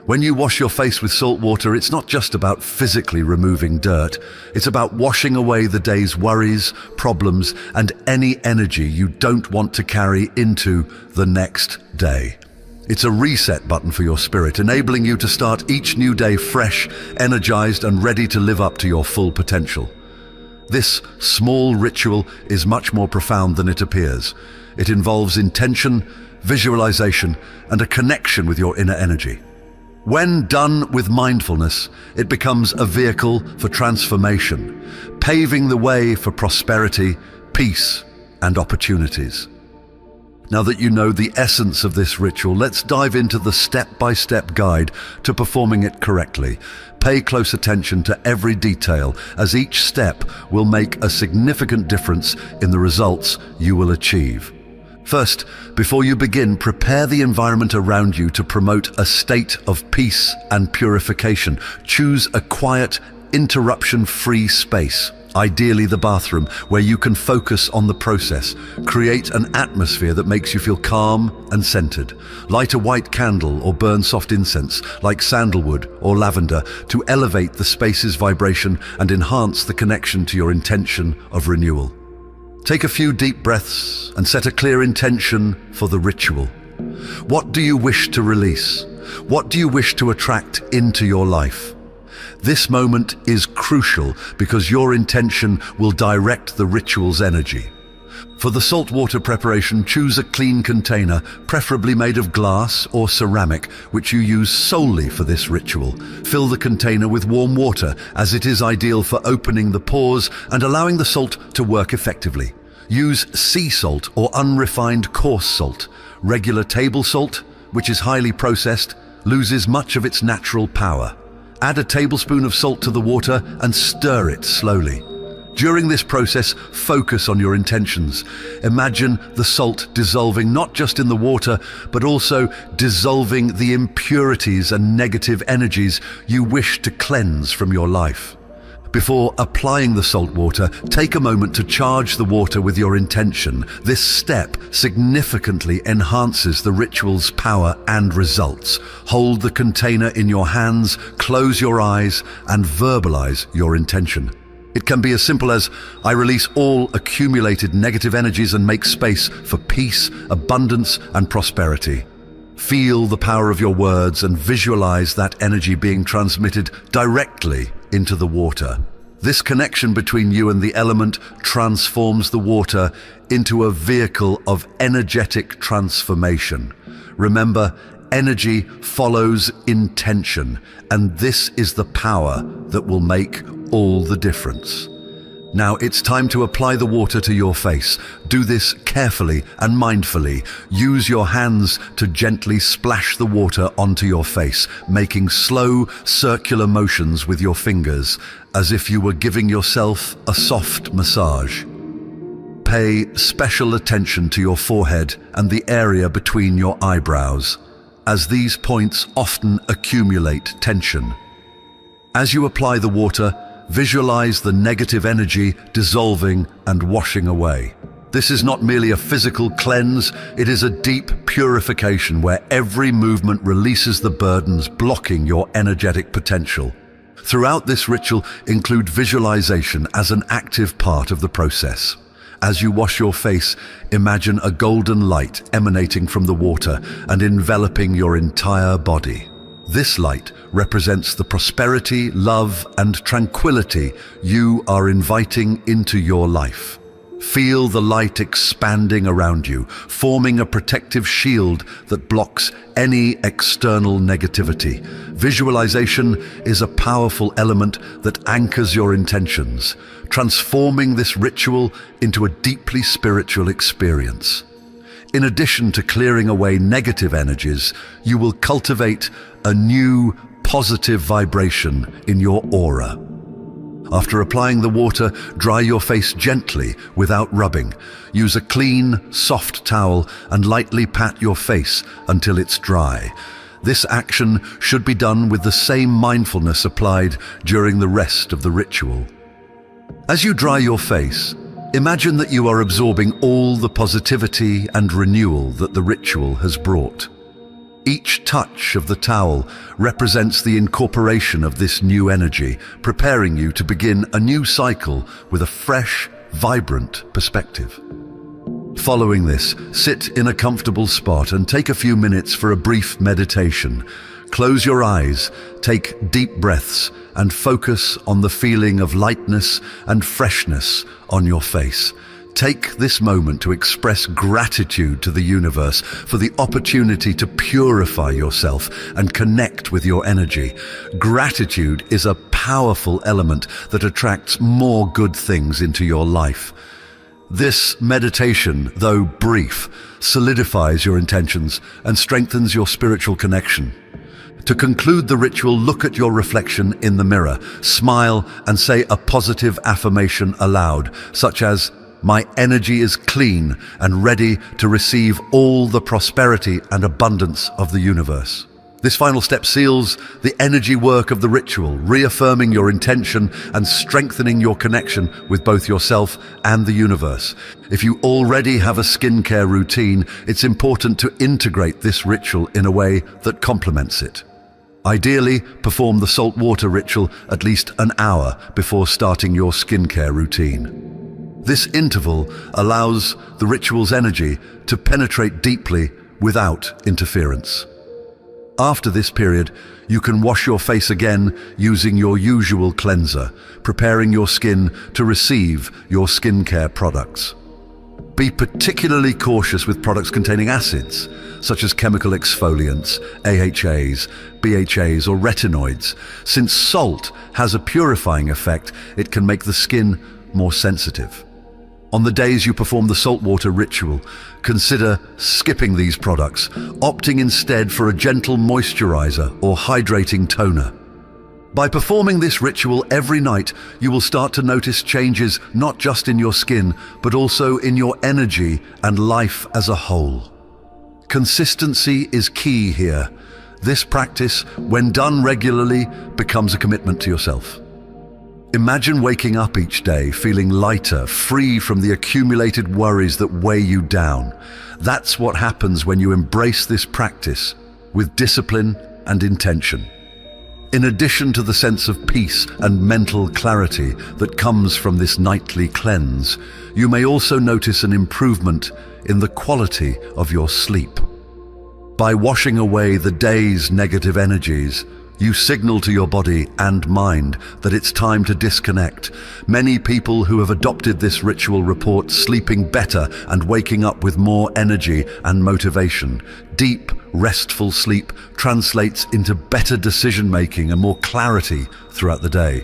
When you wash your face with salt water, it's not just about physically removing dirt. It's about washing away the day's worries, problems, and any energy you don't want to carry into the next day. It's a reset button for your spirit, enabling you to start each new day fresh, energized, and ready to live up to your full potential. This small ritual is much more profound than it appears. It involves intention, visualization, and a connection with your inner energy. When done with mindfulness, it becomes a vehicle for transformation, paving the way for prosperity, peace, and opportunities. Now that you know the essence of this ritual, let's dive into the step-by-step guide to performing it correctly. Pay close attention to every detail, as each step will make a significant difference in the results you will achieve. First, before you begin, prepare the environment around you to promote a state of peace and purification. Choose a quiet, interruption-free space, ideally the bathroom, where you can focus on the process. Create an atmosphere that makes you feel calm and centered. Light a white candle or burn soft incense like sandalwood or lavender to elevate the space's vibration and enhance the connection to your intention of renewal. Take a few deep breaths and set a clear intention for the ritual. What do you wish to release? What do you wish to attract into your life? This moment is crucial because your intention will direct the ritual's energy. For the saltwater preparation, choose a clean container, preferably made of glass or ceramic, which you use solely for this ritual. Fill the container with warm water, as it is ideal for opening the pores and allowing the salt to work effectively. Use sea salt or unrefined coarse salt. Regular table salt, which is highly processed, loses much of its natural power. Add a tablespoon of salt to the water and stir it slowly. During this process, focus on your intentions. Imagine the salt dissolving not just in the water, but also dissolving the impurities and negative energies you wish to cleanse from your life. Before applying the salt water, take a moment to charge the water with your intention. This step significantly enhances the ritual's power and results. Hold the container in your hands, close your eyes, and verbalize your intention. It can be as simple as, I release all accumulated negative energies and make space for peace, abundance, and prosperity. Feel the power of your words and visualize that energy being transmitted directly into the water. This connection between you and the element transforms the water into a vehicle of energetic transformation. Remember, energy follows intention, and this is the power that will make all the difference. Now it's time to apply the water to your face. Do this carefully and mindfully. Use your hands to gently splash the water onto your face, making slow, circular motions with your fingers, as if you were giving yourself a soft massage. Pay special attention to your forehead and the area between your eyebrows, as these points often accumulate tension. As you apply the water, visualize the negative energy dissolving and washing away. This is not merely a physical cleanse, it is a deep purification where every movement releases the burdens blocking your energetic potential. Throughout this ritual, include visualization as an active part of the process. As you wash your face, imagine a golden light emanating from the water and enveloping your entire body. This light represents the prosperity, love, and tranquility you are inviting into your life. Feel the light expanding around you, forming a protective shield that blocks any external negativity. Visualization is a powerful element that anchors your intentions, transforming this ritual into a deeply spiritual experience. In addition to clearing away negative energies, you will cultivate a new, positive vibration in your aura. After applying the water, dry your face gently without rubbing. Use a clean, soft towel and lightly pat your face until it's dry. This action should be done with the same mindfulness applied during the rest of the ritual. As you dry your face, imagine that you are absorbing all the positivity and renewal that the ritual has brought. Each touch of the towel represents the incorporation of this new energy, preparing you to begin a new cycle with a fresh, vibrant perspective. Following this, sit in a comfortable spot and take a few minutes for a brief meditation. Close your eyes, take deep breaths, and focus on the feeling of lightness and freshness on your face. Take this moment to express gratitude to the universe for the opportunity to purify yourself and connect with your energy. Gratitude is a powerful element that attracts more good things into your life. This meditation, though brief, solidifies your intentions and strengthens your spiritual connection. To conclude the ritual, look at your reflection in the mirror, smile, and say a positive affirmation aloud, such as, "My energy is clean and ready to receive all the prosperity and abundance of the universe." This final step seals the energy work of the ritual, reaffirming your intention and strengthening your connection with both yourself and the universe. If you already have a skincare routine, it's important to integrate this ritual in a way that complements it. Ideally, perform the salt water ritual at least an hour before starting your skincare routine. This interval allows the ritual's energy to penetrate deeply without interference. After this period, you can wash your face again using your usual cleanser, preparing your skin to receive your skincare products. Be particularly cautious with products containing acids, such as chemical exfoliants, AHAs, BHAs, or retinoids. Since salt has a purifying effect, it can make the skin more sensitive. On the days you perform the saltwater ritual, consider skipping these products, opting instead for a gentle moisturizer or hydrating toner. By performing this ritual every night, you will start to notice changes not just in your skin, but also in your energy and life as a whole. Consistency is key here. This practice, when done regularly, becomes a commitment to yourself. Imagine waking up each day feeling lighter, free from the accumulated worries that weigh you down. That's what happens when you embrace this practice with discipline and intention. In addition to the sense of peace and mental clarity that comes from this nightly cleanse, you may also notice an improvement in the quality of your sleep. By washing away the day's negative energies, you signal to your body and mind that it's time to disconnect. Many people who have adopted this ritual report sleeping better and waking up with more energy and motivation. Deep, restful sleep translates into better decision-making and more clarity throughout the day.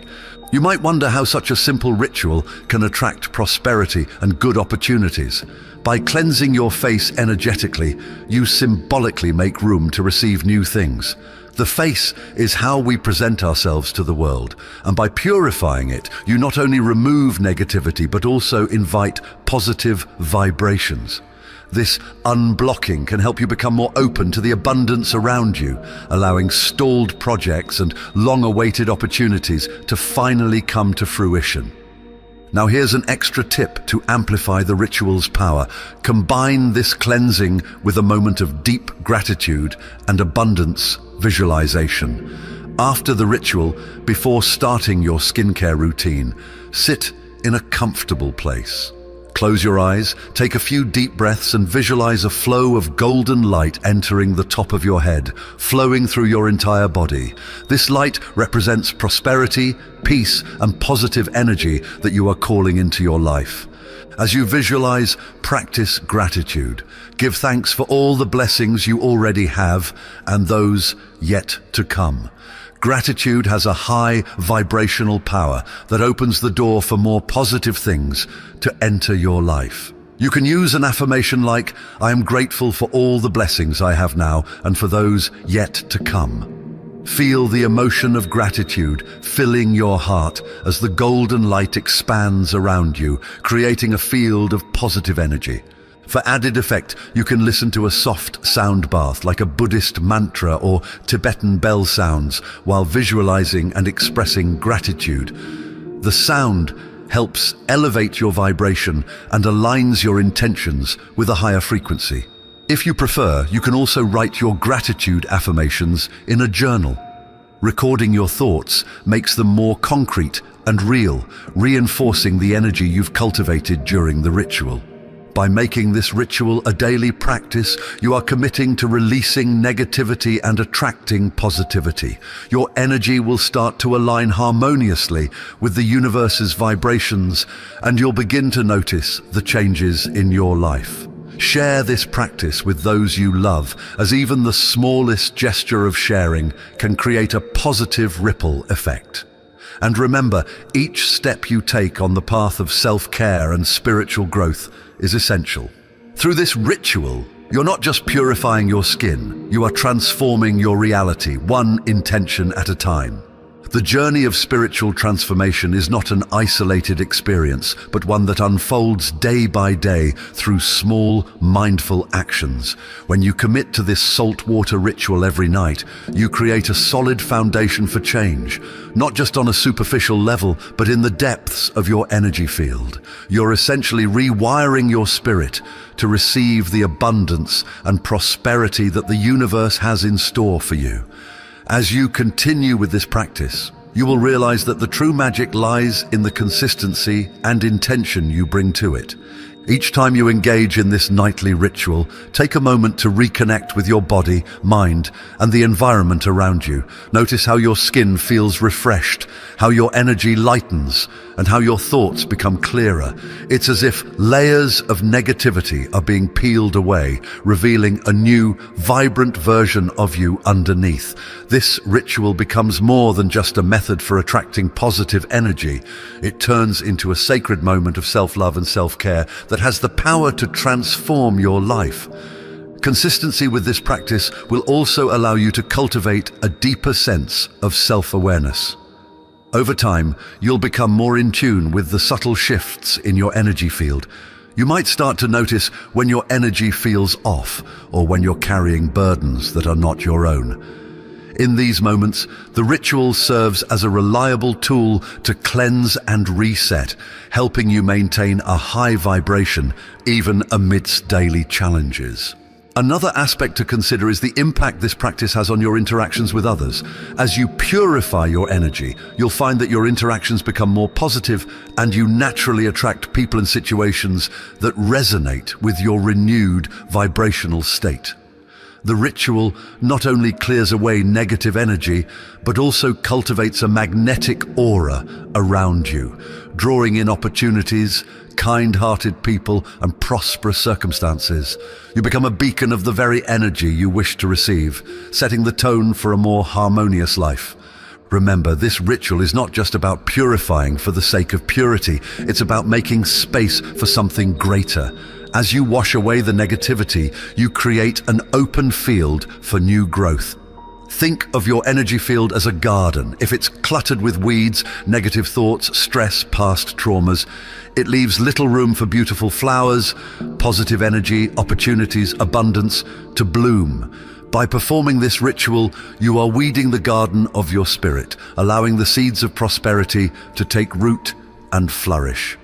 You might wonder how such a simple ritual can attract prosperity and good opportunities. By cleansing your face energetically, you symbolically make room to receive new things. The face is how we present ourselves to the world, and by purifying it, you not only remove negativity but also invite positive vibrations. This unblocking can help you become more open to the abundance around you, allowing stalled projects and long-awaited opportunities to finally come to fruition. Now here's an extra tip to amplify the ritual's power. Combine this cleansing with a moment of deep gratitude and abundance visualization. After the ritual, before starting your skincare routine, sit in a comfortable place. Close your eyes, take a few deep breaths and visualize a flow of golden light entering the top of your head, flowing through your entire body. This light represents prosperity, peace, and positive energy that you are calling into your life. As you visualize, practice gratitude. Give thanks for all the blessings you already have and those yet to come. Gratitude has a high vibrational power that opens the door for more positive things to enter your life. You can use an affirmation like, "I am grateful for all the blessings I have now and for those yet to come." Feel the emotion of gratitude filling your heart as the golden light expands around you, creating a field of positive energy. For added effect, you can listen to a soft sound bath like a Buddhist mantra or Tibetan bell sounds while visualizing and expressing gratitude. The sound helps elevate your vibration and aligns your intentions with a higher frequency. If you prefer, you can also write your gratitude affirmations in a journal. Recording your thoughts makes them more concrete and real, reinforcing the energy you've cultivated during the ritual. By making this ritual a daily practice, you are committing to releasing negativity and attracting positivity. Your energy will start to align harmoniously with the universe's vibrations, and you'll begin to notice the changes in your life. Share this practice with those you love, as even the smallest gesture of sharing can create a positive ripple effect. And remember, each step you take on the path of self-care and spiritual growth is essential. Through this ritual, you're not just purifying your skin, you are transforming your reality, one intention at a time. The journey of spiritual transformation is not an isolated experience, but one that unfolds day by day through small, mindful actions. When you commit to this saltwater ritual every night, you create a solid foundation for change, not just on a superficial level, but in the depths of your energy field. You're essentially rewiring your spirit to receive the abundance and prosperity that the universe has in store for you. As you continue with this practice, you will realize that the true magic lies in the consistency and intention you bring to it. Each time you engage in this nightly ritual, take a moment to reconnect with your body, mind, and the environment around you. Notice how your skin feels refreshed, how your energy lightens, and how your thoughts become clearer. It's as if layers of negativity are being peeled away, revealing a new, vibrant version of you underneath. This ritual becomes more than just a method for attracting positive energy. It turns into a sacred moment of self-love and self-care that has the power to transform your life. Consistency with this practice will also allow you to cultivate a deeper sense of self-awareness. Over time, you'll become more in tune with the subtle shifts in your energy field. You might start to notice when your energy feels off or when you're carrying burdens that are not your own. In these moments, the ritual serves as a reliable tool to cleanse and reset, helping you maintain a high vibration even amidst daily challenges. Another aspect to consider is the impact this practice has on your interactions with others. As you purify your energy, you'll find that your interactions become more positive and you naturally attract people and situations that resonate with your renewed vibrational state. The ritual not only clears away negative energy, but also cultivates a magnetic aura around you, drawing in opportunities, kind-hearted people, and prosperous circumstances. You become a beacon of the very energy you wish to receive, setting the tone for a more harmonious life. Remember, this ritual is not just about purifying for the sake of purity. It's about making space for something greater. As you wash away the negativity, you create an open field for new growth. Think of your energy field as a garden. If it's cluttered with weeds, negative thoughts, stress, past traumas, it leaves little room for beautiful flowers, positive energy, opportunities, abundance to bloom. By performing this ritual, you are weeding the garden of your spirit, allowing the seeds of prosperity to take root and flourish.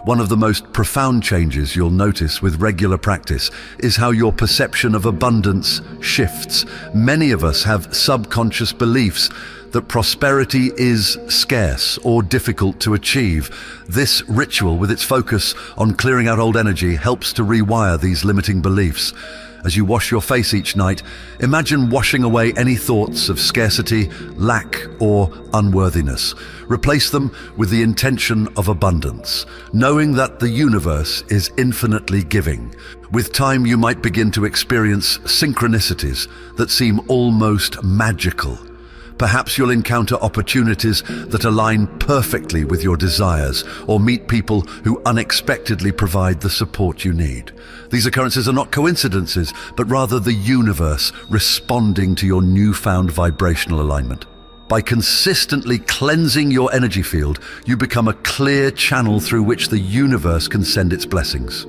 One of the most profound changes you'll notice with regular practice is how your perception of abundance shifts. Many of us have subconscious beliefs that prosperity is scarce or difficult to achieve. This ritual, with its focus on clearing out old energy, helps to rewire these limiting beliefs. As you wash your face each night, imagine washing away any thoughts of scarcity, lack, or unworthiness. Replace them with the intention of abundance, knowing that the universe is infinitely giving. With time, you might begin to experience synchronicities that seem almost magical. Perhaps you'll encounter opportunities that align perfectly with your desires, or meet people who unexpectedly provide the support you need. These occurrences are not coincidences, but rather the universe responding to your newfound vibrational alignment. By consistently cleansing your energy field, you become a clear channel through which the universe can send its blessings.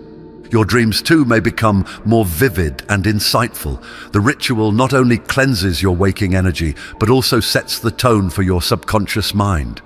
Your dreams too may become more vivid and insightful. The ritual not only cleanses your waking energy, but also sets the tone for your subconscious mind.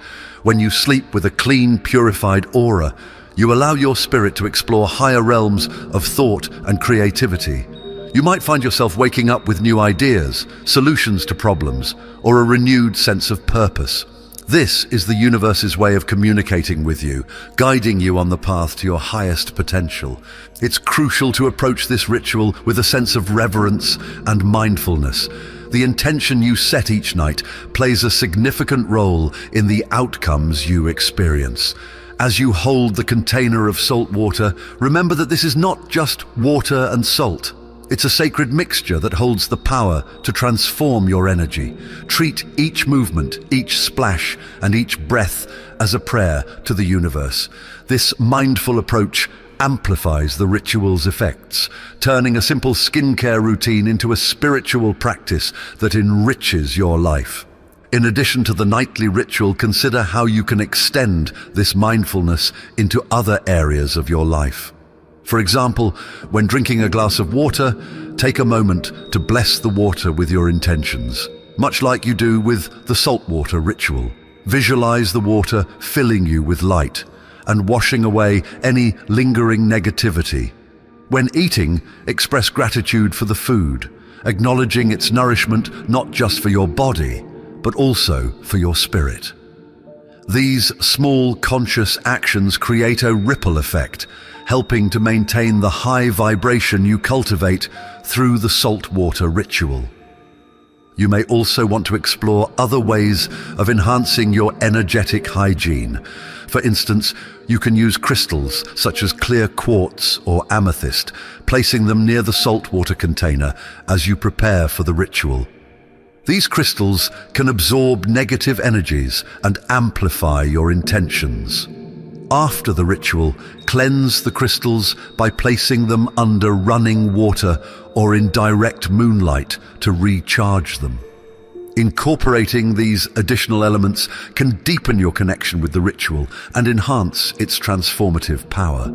When you sleep with a clean, purified aura, you allow your spirit to explore higher realms of thought and creativity. You might find yourself waking up with new ideas, solutions to problems, or a renewed sense of purpose. This is the universe's way of communicating with you, guiding you on the path to your highest potential. It's crucial to approach this ritual with a sense of reverence and mindfulness. The intention you set each night plays a significant role in the outcomes you experience. As you hold the container of salt water, remember that this is not just water and salt. It's a sacred mixture that holds the power to transform your energy. Treat each movement, each splash, and each breath as a prayer to the universe. This mindful approach amplifies the ritual's effects, turning a simple skincare routine into a spiritual practice that enriches your life. In addition to the nightly ritual, consider how you can extend this mindfulness into other areas of your life. For example, when drinking a glass of water, take a moment to bless the water with your intentions, much like you do with the salt water ritual. Visualize the water filling you with light and washing away any lingering negativity. When eating, express gratitude for the food, acknowledging its nourishment not just for your body, but also for your spirit. These small conscious actions create a ripple effect, helping to maintain the high vibration you cultivate through the saltwater ritual. You may also want to explore other ways of enhancing your energetic hygiene. For instance, you can use crystals such as clear quartz or amethyst, placing them near the saltwater container as you prepare for the ritual. These crystals can absorb negative energies and amplify your intentions. After the ritual, cleanse the crystals by placing them under running water or in direct moonlight to recharge them. Incorporating these additional elements can deepen your connection with the ritual and enhance its transformative power.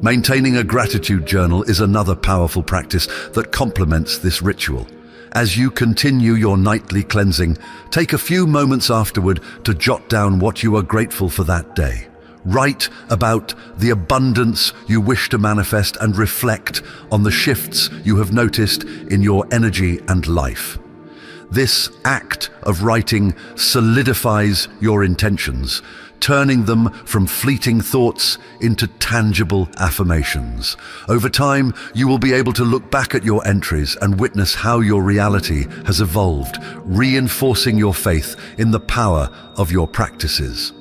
Maintaining a gratitude journal is another powerful practice that complements this ritual. As you continue your nightly cleansing, take a few moments afterward to jot down what you are grateful for that day. Write about the abundance you wish to manifest and reflect on the shifts you have noticed in your energy and life. This act of writing solidifies your intentions, turning them from fleeting thoughts into tangible affirmations. Over time, you will be able to look back at your entries and witness how your reality has evolved, reinforcing your faith in the power of your practices.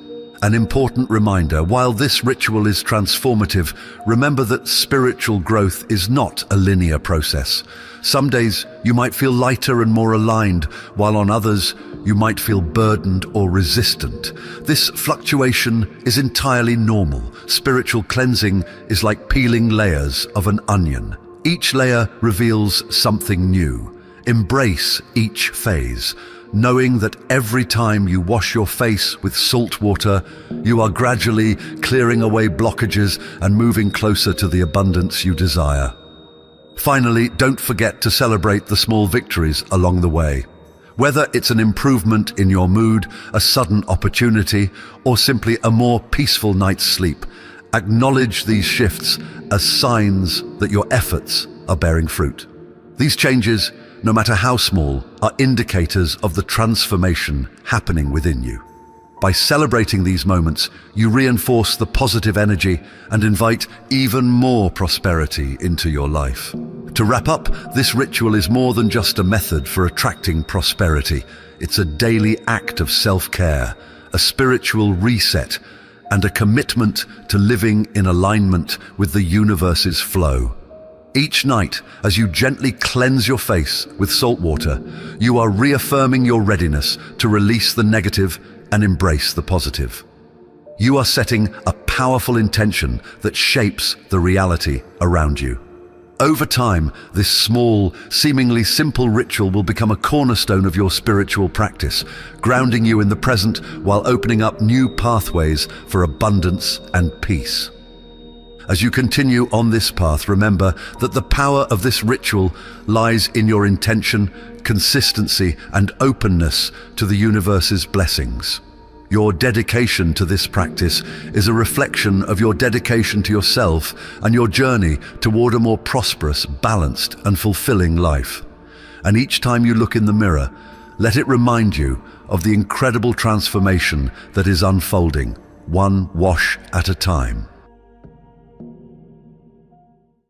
An important reminder, while this ritual is transformative, remember that spiritual growth is not a linear process. Some days you might feel lighter and more aligned, while on others you might feel burdened or resistant. This fluctuation is entirely normal. Spiritual cleansing is like peeling layers of an onion. Each layer reveals something new. Embrace each phase, knowing that every time you wash your face with salt water, you are gradually clearing away blockages and moving closer to the abundance you desire. Finally, don't forget to celebrate the small victories along the way. Whether it's an improvement in your mood, a sudden opportunity, or simply a more peaceful night's sleep, acknowledge these shifts as signs that your efforts are bearing fruit. These changes, no matter how small, are indicators of the transformation happening within you. By celebrating these moments, you reinforce the positive energy and invite even more prosperity into your life. To wrap up, this ritual is more than just a method for attracting prosperity. It's a daily act of self-care, a spiritual reset, and a commitment to living in alignment with the universe's flow. Each night, as you gently cleanse your face with salt water, you are reaffirming your readiness to release the negative and embrace the positive. You are setting a powerful intention that shapes the reality around you. Over time, this small, seemingly simple ritual will become a cornerstone of your spiritual practice, grounding you in the present while opening up new pathways for abundance and peace. As you continue on this path, remember that the power of this ritual lies in your intention, consistency, and openness to the universe's blessings. Your dedication to this practice is a reflection of your dedication to yourself and your journey toward a more prosperous, balanced, and fulfilling life. And each time you look in the mirror, let it remind you of the incredible transformation that is unfolding, one wash at a time.